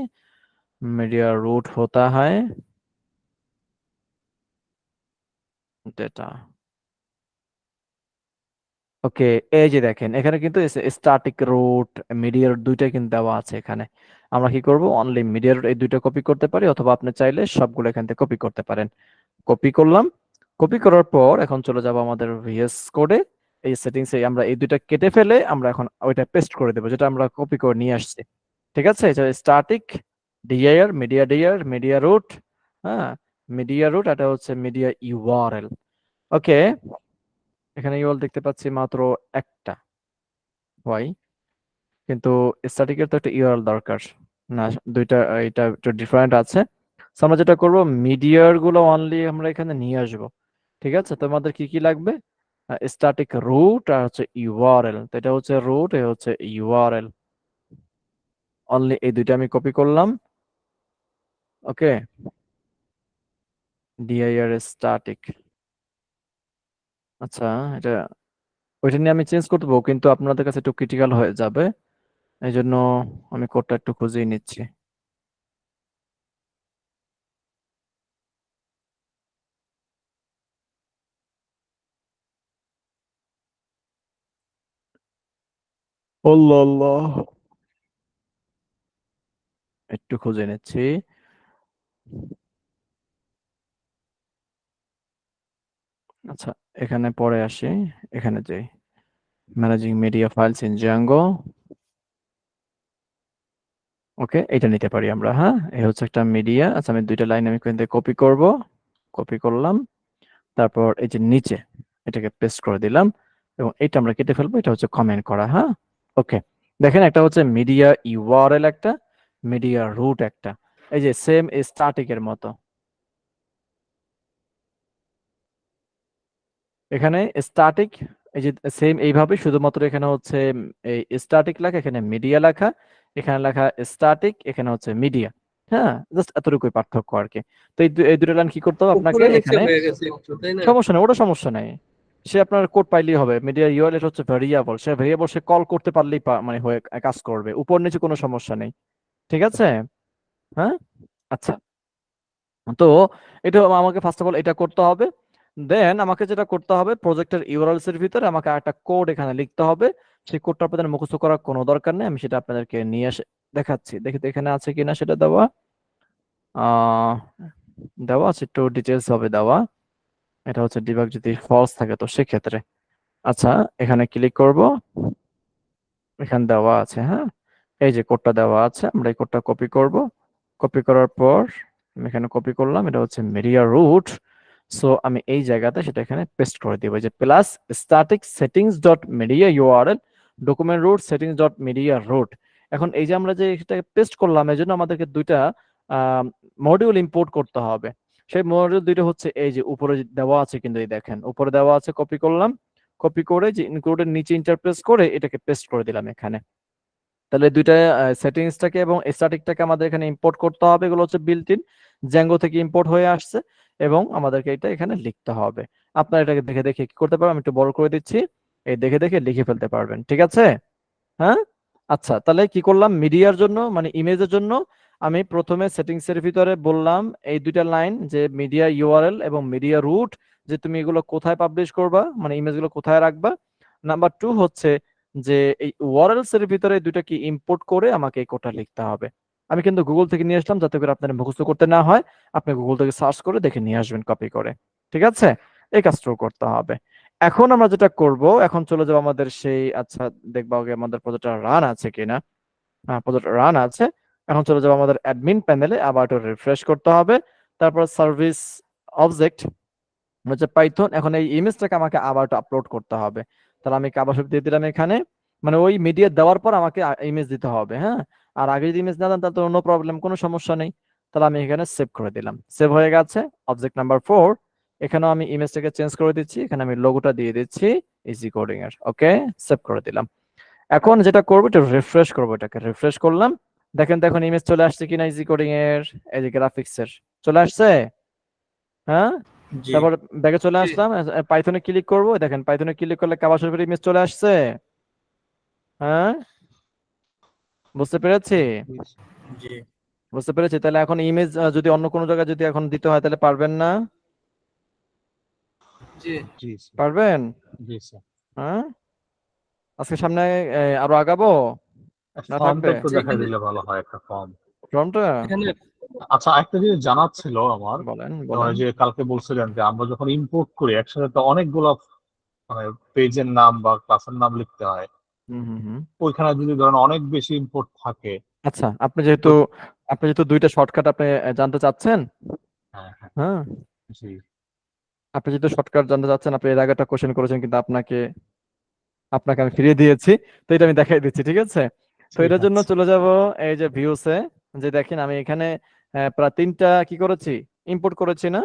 মিডিয়া রুট হতা হয় ডেটা। ওকে, এই যে দেখেন এখানে কিন্তু স্ট্যাটিক রুট, মিডিয়া রুট দুইটাই কিন্তু দেওয়া আছে এখানে। আমরা কি করব, অনলি মিডিয়া রুট এই দুইটা কপি করতে পারি, অথবা আপনি চাইলে সবগুলো এখান থেকে কপি করতে পারেন। কপি করলাম, কপি করার পর এখন চলে যাব আমাদের ভিএস কোডে। এই সেটিংস এ আমরা এই দুইটা কেটে ফেলে আমরা এখন ওইটা পেস্ট করে দেবো, যেটা আমরা কপি করে নিয়ে আসছি। ঠিক আছে, এটা স্ট্যাটিক ডিআইআর মিডিয়া রুট। হ্যাঁ, মিডিয়া রুট, এটা হচ্ছে মিডিয়া ইউআরএল। ওকে, এখানে ইউআরএল দেখতে পাচ্ছি মাত্র একটা, ওয়াই, কিন্তু স্ট্যাটিকের তো একটা ইউআরএল দরকার না, দুইটা, এটা একটু ডিফারেন্ট আছে। So আমরা যেটা করব, মিডিয়ার গুলো অনলি আমরা এখানে নিয়ে আসব। ঠিক আছে, তোমাদের কি কি লাগবে? স্ট্যাটিক রুট আর হচ্ছে ইউআরএল, তো এটা হচ্ছে রুট, এ হচ্ছে ইউআরএল, অনলি এই দুইটা আমি কপি করলাম। ওকে, ডিআইআর স্ট্যাটিক। আচ্ছা, এটা ওইটা নিয়ে আমি চেঞ্জ করতে পারবো, কিন্তু আপনাদের কাছে একটু ক্রিটিক্যাল হয়ে যাবে, এই জন্য আমি কোডটা একটু খুঁজেই নিচ্ছি। আল্লাহ আল্লাহ, একটু খুঁজে নিচ্ছি। আচ্ছা, এখানে পরে আসি, এখানে যাই, managing media files in Django. Okay, এটা নিতে পারি আমরা। হ্যাঁ, এই হচ্ছে একটা মিডিয়া। আচ্ছা, আমি দুইটা লাইন আমি এখান থেকে কপি করব, কপি করলাম, তারপর এই যে নিচে এটাকে পেস্ট করে দিলাম, এবং এটা আমরা কেটে ফেলবো। এটা হচ্ছে কমেন্ট করা। হ্যাঁ, ওকে, দেখেন একটা হচ্ছে মিডিয়া ইউআরএল, একটা মিডিয়া রুট, একটা এই যে সেম স্ট্যাটিক এর মতো। এখানে স্ট্যাটিক, এই যে সেম এইভাবে, শুধুমাত্র এখানে হচ্ছে এই স্ট্যাটিক লেখা, এখানে মিডিয়া লেখা, এখানে লেখা স্ট্যাটিক, এখানে হচ্ছে মিডিয়া। হ্যাঁ, জাস্ট এতটুকুই পার্থক্য আর কি। তো এই দুটো লাইন কি করতে হবে আপনাকে
উপরে নিচে
এখানে?
হয়ে গেছে একটু, তাই না?
সমস্যা নেই, ওটা সমস্যা নাই। সে আপনার কোড পাইলেই হবে। মিডিয়া ইউআরএল হচ্ছে ভেরিয়েবল, সে ভেরিয়েবল সে কল করতে পারলেই মানে হয়ে কাজ করবে, উপর নিচে কোনো সমস্যা নেই। ঠিক আছে? হ্যাঁ, আচ্ছা। তো এটা আমাকে ফার্স্ট অফ অল এটা করতে হবে। দেন আমাকে যেটা করতে হবে, প্রজেক্টের ইউআরএলস এর ভিতরে আমাকে একটা কোড এখানে লিখতে হবে। সেই কোডটা আপনাদের মুখস্থ করার কোনো দরকার নেই, আমি সেটা আপনাদেরকে নিয়ে এসে দেখাচ্ছি। দেখি তো এখানে আছে কিনা সেটা দেওয়া। আহ দেওয়া আছে, একটু ডিটেলস হবে দেওয়া। এটা হচ্ছে ডিবাগ যদি ফলস থাকে তো সেক্ষেত্রে। আচ্ছা, এখানে ক্লিক করব, এখানে দেওয়া আছে। হ্যাঁ, এই যে কোডটা দেওয়া আছে, আমরা এই কোডটা কপি করব। কপি করার পর আমি এখানে কপি করলাম, এটা হচ্ছে মিডিয়া রুট। সো আমি এই জায়গাতে সেটা এখানে পেস্ট করে দিব, যে plus static settings dot media URL document root settings dot media root. এখন এই যে আমরা যে এটা পেস্ট করলাম, এই জন্য আমাদেরকে দুইটা মডিউল ইম্পোর্ট করতে হবে। সেই মডিউল দুইটা হচ্ছে এই যে উপরে দেওয়া আছে, কিন্তু এই দেখেন উপরে দেওয়া আছে, কপি করলাম, কপি করে যে ইনক্লুডের নিচে ইন্টারপ্রেস করে এটাকে পেস্ট করে দিলাম এখানে। তাহলে দুইটা সেটিংসটাকে এবং স্ট্যাটিকটাকে আমাদের এখানে ইম্পোর্ট করতে হবে। এগুলো হচ্ছে বিল্ট ইন জ্যাঙ্গো থেকে ইম্পোর্ট হয়ে আসছে, এবং আমাদেরকে এটা এখানে লিখতে হবে। আপনারা এটাকে দেখে দেখে কি করতে পারবেন, আমি একটু বড় করে দিচ্ছি, এই দেখে দেখে লিখে ফেলতে পারবেন। ঠিক আছে? হ্যাঁ, আচ্ছা, তাহলে কি করলাম, মিডিয়ার জন্য মানে ইমেজের জন্য আমি প্রথমে সেটিংস এর ভিতরে বললাম এই দুইটা লাইন, যে মিডিয়া ইউআরএল এবং মিডিয়া রুট, যে তুমি এগুলো কোথায় পাবলিশ করবা, মানে ইমেজগুলো কোথায় রাখবা। নাম্বার 2 হচ্ছে যে এই ওয়ারএলস এর ভিতরে দুইটা কি ইম্পোর্ট করে আমাকে এই কোডটা লিখতে হবে। আমি কিন্তু গুগল থেকে নিয়ে আসলাম, যাতে করে আপনার মুখস্থ করতে না হয়, আপনি গুগল থেকে সার্চ করে দেখে নিয়ে আসবেন কপি করে। ঠিক আছে? এই কাজটাও করতে হবে। এখন আমরা যেটা করব, এখন চলে যাবো আমাদের সেই, আচ্ছা দেখবো আগে আমাদের প্রজেক্টটা রান আছে কিনা। হ্যাঁ, প্রজেক্ট রান আছে। এখন চলে যাবো আমাদের অ্যাডমিন প্যানেলে, আবার একটু রিফ্রেশ করতে হবে। তারপর সার্ভিস অবজেক্ট হচ্ছে পাইথন। এখন এই ইমেজটাকে আমাকে আবার একটু আপলোড করতে হবে। তাহলে আমি কাবা শব্দ দিয়ে দিলাম এখানে, মানে ওই মিডিয়া দেওয়ার পর আমাকে ইমেজ দিতে হবে। হ্যাঁ, আর আগে যদি ইমেজ না দেন তাহলে তো নো প্রবলেম, কোনো সমস্যা নেই। তাহলে আমি এখানে সেভ করে দিলাম, সেভ হয়ে গেছে। অবজেক্ট নাম্বার 4, এখানেও আমি ইমেজটাকে চেঞ্জ করে দিচ্ছি, এখানে আমি লোগোটা দিয়ে দিচ্ছি ইজি কোডিং এর। ওকে, সেভ করে দিলাম। এখন যেটা করবো, একটু রিফ্রেশ করবো, এটাকে রিফ্রেশ করলাম। দেখেন তো এখন ইমেজ চলে আসছে কিনা ইজি কোডিং এর, এই যে গ্রাফিক্স এর চলে আসছে। হ্যাঁ,
জি
তারপর ব্যাগে চলে
জি
আসলাম, পাইথনে ক্লিক করবো, দেখেন পাইথনে ক্লিক করলে কাবা শরীফের ইমেজ চলে আসছে। হ্যাঁ, বুঝতে পেরেছি,
জি
বুঝতে পেরেছি। তাহলে এখন ইমেজ যদি অন্য কোনো জায়গায় যদি এখন দিতে হয় তাহলে পারবেন না?
জি
জি স্যার,
পারবেন?
জি স্যার।
হ্যাঁ, আজকে সামনে আরো আগাবো না
ফর্মটা
থাকবে
একটু দেখাই দিলে ভালো হয়, একটা ফর্ম।
ফর্মটা?
এখানে
আচ্ছা, একটা জিনিস জানার ছিল আমার।
বলেন
যেমন
বলেন।
ওই যে কালকে বলছিলেন যে আমরা যখন ইম্পোর্ট করি একসাথে তো অনেকগুলো মানে পেজের নাম বা ক্লাসের নাম লিখতে হয়।
হুম হুম হুম।
ওইখানে যদি ধরেন অনেক বেশি ইম্পোর্ট থাকে।
আচ্ছা,
তো
আপনি যেহেতু দুইটা শর্টকাট আপনি জানতে চাচ্ছেন।
হ্যাঁ হ্যাঁ,
হ্যাঁ,
জি
আপনি যেহেতু শর্টকাট জানতে চাচ্ছেন, আপনি এর আগে একটা কোশ্চেন করেছেন, কিন্তু আপনাকে আপনাকে আমি ফিরিয়ে দিয়েছি। তো এটা আমি দেখাই দিচ্ছি, ঠিক আছে? তো
ঠিক
এটার জন্য
আছে।
চলে যাব এই যে ভিউসে, যে দেখেন আমি এখানে প্রায় 3টা কি করেছি, ইম্পোর্ট করেছি না?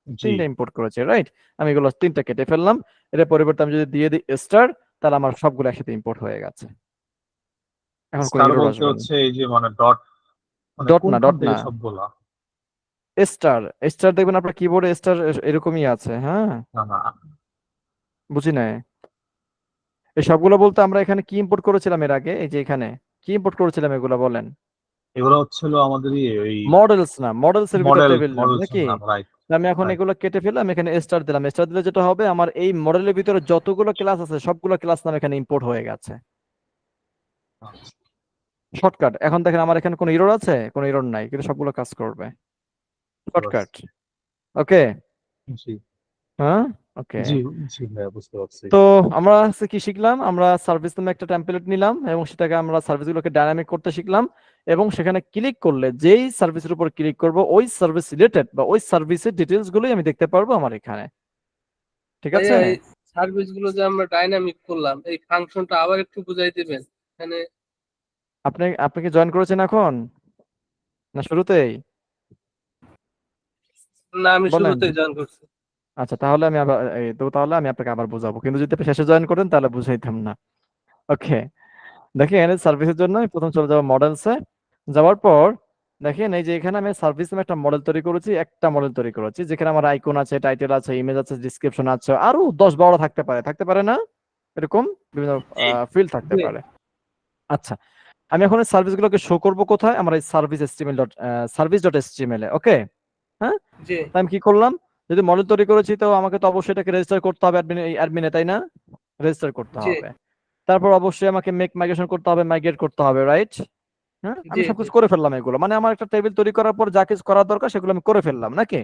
জি,
3টা ইম্পোর্ট করেছি, রাইট? আমি এগুলো 3টা কেটে ফেললাম। এর পরিবর্তে আমি যদি দিয়ে দিই স্টার, তাহলে আমার সবগুলো একসাথে ইম্পোর্ট হয়ে গেছে। এখন কোনো
স্টার
এরর
বলতে
আসবে না।
হচ্ছে এই যে মানে ডট, মানে
ডট না,
কোনখান
ডট
থেকে
না,
সবগুলা?
স্টার। স্টার দেখবেন আপনার কিবোর্ডে স্টার এরকমই আছে। হ্যাঁ,
না না,
বুঝি নাই। এই সবগুলো বলতে আমরা এখানে কি ইম্পোর্ট করেছিলাম এর আগে, এই যে এখানে কি ইম্পোর্ট করেছিলাম এগুলো বলেন।
এগুলো হচ্ছিল আমাদের ওই
মডেলস না, মডেলস এর ভিতর টেবিল নাম
মডেলস
নাকি?
নাম, রাইট
আমি এখন
রাইট।
এগুলো কেটে ফেললাম, এখানে স্টার দিলাম। স্টার দিলে যেটা হবে, আমার এই মডেলের ভিতরে যতগুলো ক্লাস আছে সবগুলো ক্লাস নাম এখানে ইম্পোর্ট হয়ে গেছে। শর্টকাট। এখন দেখেন আমার এখানে কোনো এরর আছে? কোনো এরর নাই, কিন্তু সবগুলো কাজ করবে। শর্টকাট। ওকে,
জি
হ্যাঁ, ওকে।
জি জি ভাইয়া, বুঝতে পারছি।
তো আমরা আজকে কি শিখলাম? আমরা সার্ভিস নামে একটা টেমপ্লেট নিলাম এবং সেটাকে আমরা সার্ভিসগুলোকে ডাইনামিক করতে শিখলাম, এবং সেখানে ক্লিক করলে যেই সার্ভিসের উপর ক্লিক করব ওই সার্ভিস রিলেটেড বা ওই সার্ভিসের ডিটেলস গুলোই আমি দেখতে পারবো আমার এখানে। ঠিক আছে?
ভাইয়া এই সার্ভিস গুলো যে আমরা ডাইনামিক করলাম, এই ফাংশনটা আবার একটু বুঝাই দিবেন এখানে।
আপনি কি জয়েন করেছেন এখন, না শুরুতেই?
না, আমি
বলেন।
শুরুতেই জয়েন করছি।
আচ্ছা, তাহলে আমি আবার তাহলে আমি আপনাকে আবার বুঝাবো, কিন্তু যদি আপনি শেষে জয়েন করেন তাহলে বুঝাইতাম না। ওকে, দেখেন সার্ভিসের জন্য আমি প্রথম চলে যাবো মডেলসে। যাওয়ার পর দেখেন এই যে এখানে আমি সার্ভিস নামে একটা মডেল তৈরি করেছি, একটা মডেল তৈরি করেছি যেখানে আমার আইকন আছে, টাইটেল আছে, ইমেজ আছে, ডিসক্রিপশন আছে, আরো 10-12 থাকতে পারে না, এরকম বিভিন্ন ফিল্ড থাকতে
জি।
পারে। আচ্ছা, আমি এখন এই সার্ভিসগুলোকে শো করব কোথায়? আমার এই সার্ভিস.html এ। ওকে, হ্যাঁ,
জি
তাই আমি কি করলাম? যদি মডেল তৈরি করেছি তো আমাকে তো অবশ্যই এটাকে রেজিস্টার করতে হবে অ্যাডমিনে, তাই না? রেজিস্টার করতে
জি
হবে। তারপর অবশ্যই আমাকে মেক মাইগ্রেশন করতে হবে, মাইগ্রেট করতে হবে, রাইট? হ্যাঁ, আমি
জি জি
সবকিছু করে ফেললাম এগুলো, মানে আমার একটা টেবিল তৈরি করার পর যা কিছু করার দরকার সেগুলো আমি করে ফেললাম নাকি?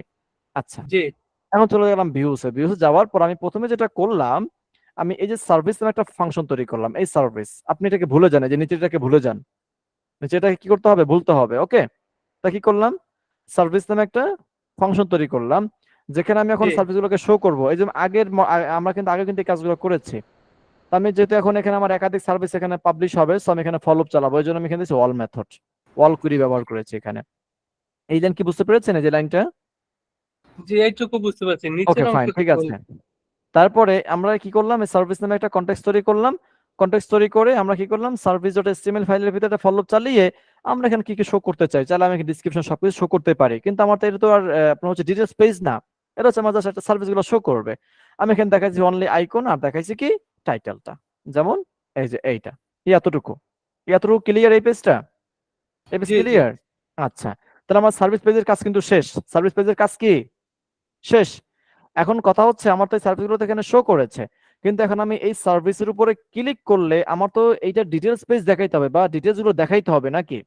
আচ্ছা,
জি
এখন চলে গেলাম ভিউসে যাওয়ার পর আমি প্রথমে যেটা করলাম, আমি এই যে সার্ভিস নামে একটা ফাংশন তৈরি করলাম। এই সার্ভিস, আপনি এটাকে ভুলে যান, এই যে নিচেটাকে ভুলে যান, নিচেটাকে কি করতে হবে? ভুলতে হবে। ওকে, তা কি করলাম? সার্ভিস নামে একটা ফাংশন তৈরি করলাম যেখানে আমি এখন
জি
সার্ভিসগুলোকে শো করব। এই যে আমরা কিন্তু আগে কিন্তু এই কাজগুলো করেছি। তো আমি যেহেতু এখন এখানে আমার একাধিক সার্ভিস এখানে পাবলিশ হবে, সো আমি এখানে ফলোআপ চালাবো, এই জন্য আমি এখানে ওয়াল মেথড, ওয়াল কুইরি ব্যবহার করেছি এখানে। এই লাইন কি বুঝতে পেরেছেন, এই যে লাইনটা?
জি এইটুকু বুঝতে পারছি,
ওকে,
নিচের
ফাইন,
অংশটা
ঠিক আছে।
বলুন।
তারপরে আমরা কি করলাম? এই সার্ভিস নামে একটা কনটেক্সট তৈরি করলাম। কনটেক্সট তৈরি করে আমরা কি করলাম? সার্ভিস.html ফাইলের ভিতরে একটা ফলোআপ চালিয়ে আমরা এখানে কি কি শো করতে চাই, চাইলে আমি ডিসক্রিপশন সবকিছু শো করতে পারি, কিন্তু আমার তো এটা তো আর আপনার হচ্ছে ডিটেলস পেজ না, এটা হচ্ছে আমার জাস্ট একটা সার্ভিসগুলো শো করবে। আমি এখানে দেখাচ্ছি অনলি আইকন, আর দেখাইছি কি টাইটেলটা, যেমন এই যে এইটা, এতটুকু এতটুকু ক্লিয়ার এই পেজটা? এই পেজ
জি জি
ক্লিয়ার? আচ্ছা, তাহলে আমার সার্ভিস পেজের কাজ কিন্তু শেষ। সার্ভিস পেজের কাজ কি শেষ? এখন কথা হচ্ছে আমার তো এই সার্ভিসগুলো তো এখানে শো করেছে, কিন্তু এখন আমি এই সার্ভিসের উপরে ক্লিক করলে আমার তো এইটা ডিটেলস পেজ দেখাইতে হবে বা ডিটেলস গুলো দেখাইতে হবে নাকি?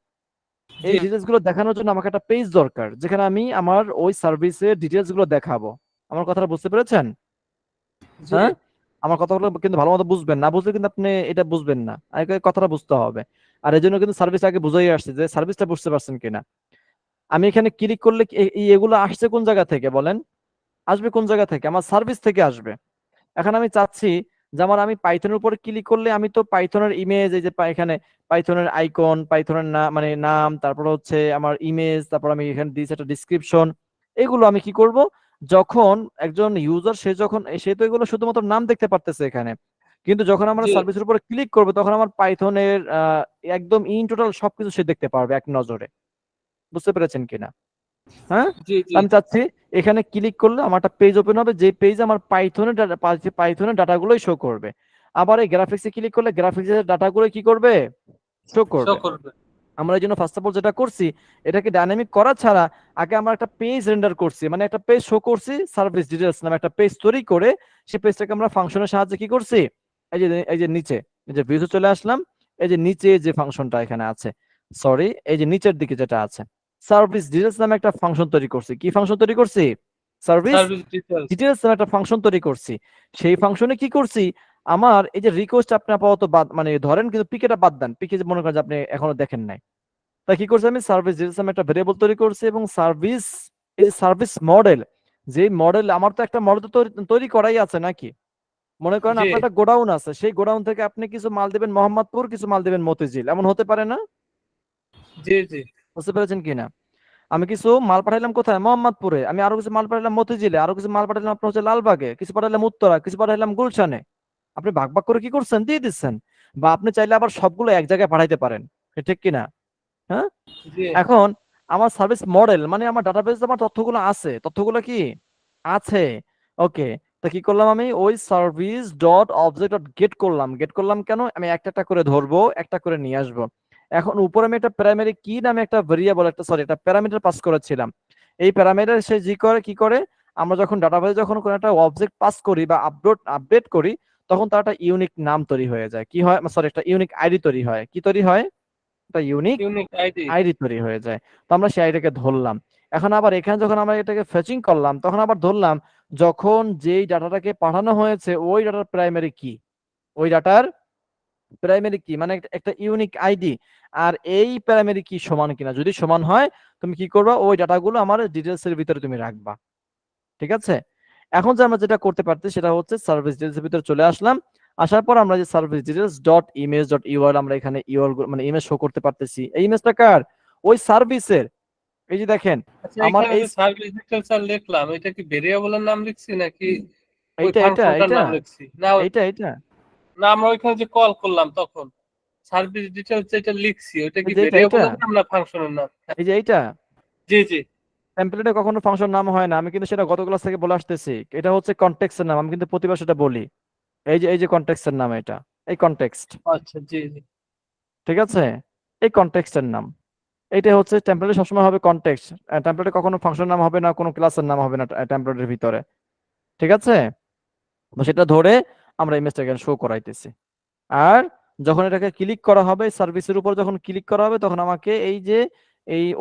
এই
জি
ডিটেলস গুলো দেখানোর জন্য আমাকে একটা পেজ দরকার যেখানে আমি আমার ওই সার্ভিসের ডিটেলস গুলো দেখাবো। আমার কথাটা বুঝতে পেরেছেন?
জি
হ্যাঁ, আমার কথাগুলো কিন্তু ভালো মতো বুঝবেন, না বুঝলে কিন্তু আপনি এটা বুঝবেন না, আগে কথাটা বুঝতে হবে। আর এই জন্য কিন্তু সার্ভিস আগে বুঝাই আসছে যে সার্ভিসটা বুঝতে পারছেন কিনা। আমি এখানে ক্লিক করলে এগুলো আসছে কোন জায়গা থেকে বলেন? আসবে কোন জায়গা থেকে? আমার সার্ভিস থেকে আসবে। এখন আমি চাচ্ছি যে আমি পাইথনের উপরে ক্লিক করলে আমি তো পাইথনের ইমেজ, এই যে এখানে পাইথনের আইকন, পাইথনের মানে নাম, তারপর হচ্ছে আমার ইমেজ, তারপর আমি এখানে দিয়েছি একটা ডিসক্রিপশন, এগুলো আমি কি করব? যখন একজন ইউজার সে তো এগুলো শুধুমাত্র নাম দেখতে পারতেছে এখানে, কিন্তু যখন আমরা
জি
সার্ভিসের উপরে ক্লিক করবো তখন আমার পাইথনের একদম ইন টোটাল সবকিছু সে দেখতে পারবে এক নজরে। বুঝতে পেরেছেন কিনা? হ্যাঁ,
জি জি
আমি চাচ্ছি এখানে ক্লিক করলে আমার একটা পেজ ওপেন হবে, যে পেজে আমার পাইথনের ডাটাগুলোই শো করবে। আবার এই গ্রাফিক্সে ক্লিক করলে গ্রাফিক্সের ডাটাগুলো কি করবে? শো
শো
করবে।
করবে।
আমরা এই জন্য ফার্স্ট অফ অল যেটা করছি, এটাকে ডাইনামিক করা ছাড়া আগে আমরা একটা পেজ রেন্ডার করছি, মানে একটা পেজ শো করছি, সার্ভিস ডিটেইলস নামে একটা পেজ তৈরি করে সেই পেজটাকে আমরা ফাংশনের সাহায্যে কি করছি? এই যে নিচে, এই যে ভিউতে চলে আসলাম, এই যে নিচে যে ফাংশনটা এখানে আছে, সরি, এই যে নিচের দিকে যেটা আছে, সার্ভিস ডিটেইলস নামে একটা ফাংশন তৈরি করছি। কি ফাংশন তৈরি করছি? Service
service details.
ডিটেইলস নামে একটা ফাংশন তৈরি করছি। সেই ফাংশনে কি করছি? আমার এই যে রিকোয়েস্ট আপনি আপাতত বাদ, মানে ধরেন, কিন্তু পিকেটা বাদ দেন, পিকে মনে করেন যে আপনি এখনো দেখেন নাই, তাই কি করছি? আমি সার্ভিস ডিটেইলস নামে একটা ভেরিয়েবল তৈরি করছি, এবং এই সার্ভিস মডেল, যে মডেল আমার তো একটা মডেল তো তৈরি করাই আছে নাকি? মনে করেন
জি
আপনার একটা গোডাউন আছে, সেই গোডাউন থেকে আপনি কিছু মাল দিবেন মোহাম্মদপুর, কিছু মাল দিবেন মতিঝিল, এমন হতে পারে না?
জি জি
বুঝতে পেরেছেন কিনা? আমি কিছু মাল পাঠাইলাম কোথায়? মোহাম্মদপুরে। আমি আরো কিছু মাল পাঠাইলাম মতিঝিলে, আরো কিছু মাল পাঠাইলাম আপনার হচ্ছে লালবাগে, কিছু পাঠাইলাম উত্তরা, কিছু পাঠাইলাম গুলশানে। আপনি ভাগ ভাগ করে কি করছেন? দিয়ে দিচ্ছেন। বা আপনি চাইলে আবার সবগুলো এক জায়গায় পাঠাইতে পারেন, ঠিক কিনা? হ্যাঁ,
জি
এখন আমার সার্ভিস মডেল মানে আমার ডাটাবেসে আমার তথ্যগুলো আছে, তথ্যগুলো কি আছে? ওকে, তা কি করলাম? আমি ওই service dot object dot gate করলাম কেন? আমি একটা একটা করে ধরবো, একটা করে নিয়ে আসবো। এখন উপরে আমি একটা প্রাইমারি কি নামে একটা ভেরিয়েবল, একটা প্যারামিটার পাস করেছিলাম। এই প্যারামিটার সে কি করে, আমরা যখন ডাটাবেসে যখন কোনো একটা অবজেক্ট পাস করি বা আপডেট করি, তখন তার একটা ইউনিক নাম তৈরি হয়ে যায়। কি হয়? সরি, একটা ইউনিক আইডি তৈরি হয়। কি তৈরি হয়? একটা ইউনিক
ইউনিক আইডি।
আইডি তৈরি হয়ে যায়। তো আমরা সেই আইডিটাকে ধরলাম। এখন আবার এখানে যখন আমরা এটাকে ফেচিং করলাম তখন আবার ধরলাম যখন যেই ডাটাটাকে পাঠানো হয়েছে ওই ডাটার প্রাইমারি কি, ওই ডাটার প্রাইমারি কি মানে একটা ইউনিক আইডি, আর এই প্রাইমারি কি সমান কিনা, যদি সমান হয় তুমি কি করবা, ওই ডাটাগুলো আমার ডিটেলস এর ভিতরে তুমি রাখবা। ঠিক আছে, এখন যে আমরা যেটা করতে পারতেছি সেটা হচ্ছে সার্ভিস ডিটেলস এর ভিতরে চলে আসলাম। আসার পর আমরা যে service details dot image dot URL আমরা এখানে ইউআরএল মানে ইমেজ শো করতে পারতেছি। এই ইমেজটা কার, ওই সার্ভিসের। এই যে দেখেন
আচ্ছা
আমার
এখানে
এই
যে সার্ভিস ডিটেইলস আর লিখলাম এটা কি ভেরিয়েবলের নাম লিখছি নাকি ওই
এইটা এইটা
ফাংশনটার
এইটা
নাম লিখছি? না
এইটা
না আমরা ওইখানে যে কল করলাম তখন সার্ভিস ডিটেইলস যেটা লিখছি ওটা কি
এই যে এটা
ভেরিয়েবলের নাম না ফাংশনের নাম?
এই যে এইটা
জি জি
টেমপ্লেটে কখনো ফাংশন নাম হয় না, আমি কিন্তু সেটা গত ক্লাস থেকে বলে আসতেছি। এটা হচ্ছে কনটেক্সটের নাম, আমি কিন্তু প্রতিবার সেটা বলি। এই যে কনটেক্সটের নাম, এটা এই কনটেক্সট।
আচ্ছা জি জি
ঠিক আছে, এই কনটেক্সটের নাম। এইটা হচ্ছে টেমপ্লেটে সবসময় হবে কনটেক্সট, টেমপ্লেটে কখনো ফাংশন নাম হবে না, কোনো ক্লাসের নাম হবে না টেমপ্লেটের ভিতরে। ঠিক আছে, তো সেটা ধরে আমরা ইমেজটা এখানে শো করাইতেছি। আর যখন এটাকে ক্লিক করা হবে সার্ভিসের উপর, যখন ক্লিক করা হবে তখন আমাকে এই যে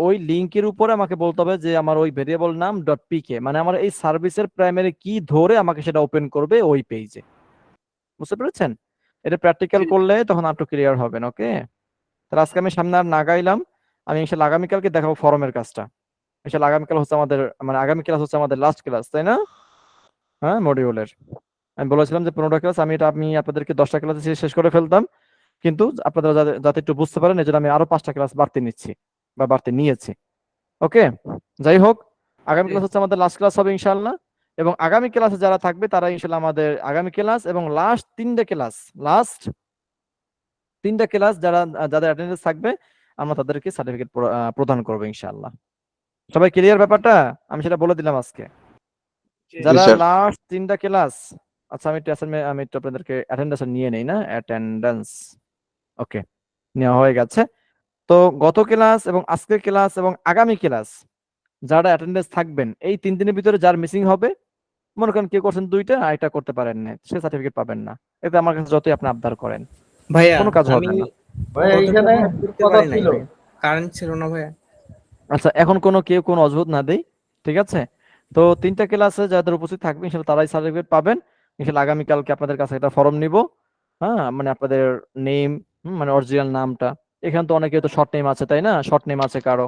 ওই লিংকের উপরে আমাকে বলতে হবে যে আমার ওই ভেরিয়েবল নাম ডট পিকে, মানে আমার এই সার্ভিসের প্রাইমারি কি ধরে আমাকে সেটা ওপেন করবে ওই পেজে। বুঝতে পেরেছেন? এটা প্র্যাকটিক্যাল
জি।
করলে তখন আর একটু ক্লিয়ার হবে না। ওকে, তাহলে আজকে আমি সামনে আর না গাইলাম, আমি ইনশাল্লাহ আগামীকালকে দেখাবো ফরমের কাজটা। ইনশাল্লাহ আগামীকাল হচ্ছে আমাদের মানে আগামী ক্লাস হচ্ছে আমাদের লাস্ট ক্লাস, তাই না? হ্যাঁ, মডিউলের আমি বলেছিলাম যে 15টা ক্লাস, আমি আপনাদেরকে 10টা ক্লাসে শেষ করে ফেলতাম, কিন্তু আপনারা যাতে একটু বুঝতে পারেন এজন্য আমি আরো 5টা ক্লাস বাড়তে নিচ্ছি বা বাড়তে নিয়েছি। ওকে, যাই হোক, আগামী
জি।
ক্লাস হচ্ছে আমাদের লাস্ট ক্লাস হবে ইনশাআল্লাহ। এবং আগামী ক্লাসে যারা থাকবে তারা ইনশাআল্লাহ আমাদের আগামী ক্লাস এবং লাস্ট 3টা ক্লাস যাদের অ্যাটেন্ডেন্স থাকবে আমরা তাদেরকে সার্টিফিকেট প্রদান করবো ইনশাআল্লাহ। সবাই ক্লিয়ার ব্যাপারটা? আমি সেটা বলে দিলাম আজকে।
জি।
যারা
স্যার।
লাস্ট 3টা ক্লাস, আচ্ছা আমি একটু আপনাদেরকে অ্যাটেন্ডেন্স নিয়ে নেই না, অ্যাটেন্ডেন্স। ওকে, নেওয়া হয়ে গেছে। তো গত ক্লাস এবং আজকের ক্লাস এবং আগামী ক্লাস যারা অ্যাটেন্ডেন্স থাকবেন এই 3 দিনের ভিতরে যার মিসিং হবে, মনে করেন কেউ করছেন 2টা আর এটা করতে পারেন না, সে সার্টিফিকেট পাবেন না। এতে আমার কাছে যতই আপনি আবদার করেন
ভাইয়া
কোনো কাজ
আমি
হবে না।
ভাই
গত
এইখানে
ক্লাসে করতে
কথা
পারি নাই
ছিল।
ভাই, কারেন্ট ছিল না ভাইয়া।
আচ্ছা, এখন কেউ কোনো অজুহাত না দেই, ঠিক আছে? তো 3টা ক্লাসে যাদের উপস্থিত থাকবে ইনশাআল্লাহ তারাই সার্টিফিকেট পাবেন। ইনশাআল্লাহ আগামীকালকে আপনাদের কাছে একটা ফর্ম নিব। হ্যাঁ, মানে আপনাদের নেম, মানে অরিজিনাল নামটা। এখানে তো অনেকে তো শর্ট নেম আছে, তাই না? শর্ট নেম আছে কারো,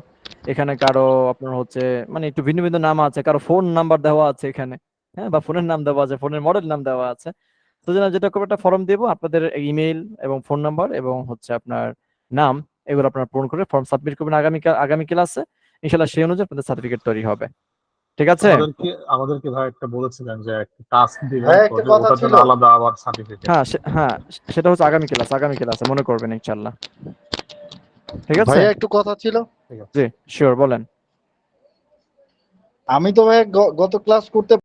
এখানে কারো আপনার হচ্ছে মানে একটু ভিন্ন ভিন্ন নাম আছে, কারো ফোন নাম্বার দেওয়া আছে এখানে, হ্যাঁ, বা ফোনের নাম দেওয়া আছে, ফোনের মডেল নাম দেওয়া আছে। তো যেটা করবো একটা ফর্ম দেবো, আপনাদের ইমেল এবং ফোন নাম্বার এবং হচ্ছে আপনার নাম, এগুলো আপনারা পূরণ করে ফর্ম সাবমিট করবেন আগামী ক্লাসে। ইনশাআল্লাহ সেই অনুযায়ী আপনাদের সার্টিফিকেট তৈরি হবে। ঠিক আছে?
আমাদেরকে ভাই একটা বলেছিলেন যে একটা টাস্ক দিবেন,
ভাই একটা কথা
ওটার জন্য
ছিল।
আলাদা আবার সার্টিফিকেট।
হ্যাঁ, সেটা হচ্ছে আগামী ক্লাসে মনে করবেন ইনশাআল্লাহ। ঠিক আছে,
ভাইয়া একটু কথা ছিল।
জি শিওর, বলেন।
আমি তো ভাই গত ক্লাস করতে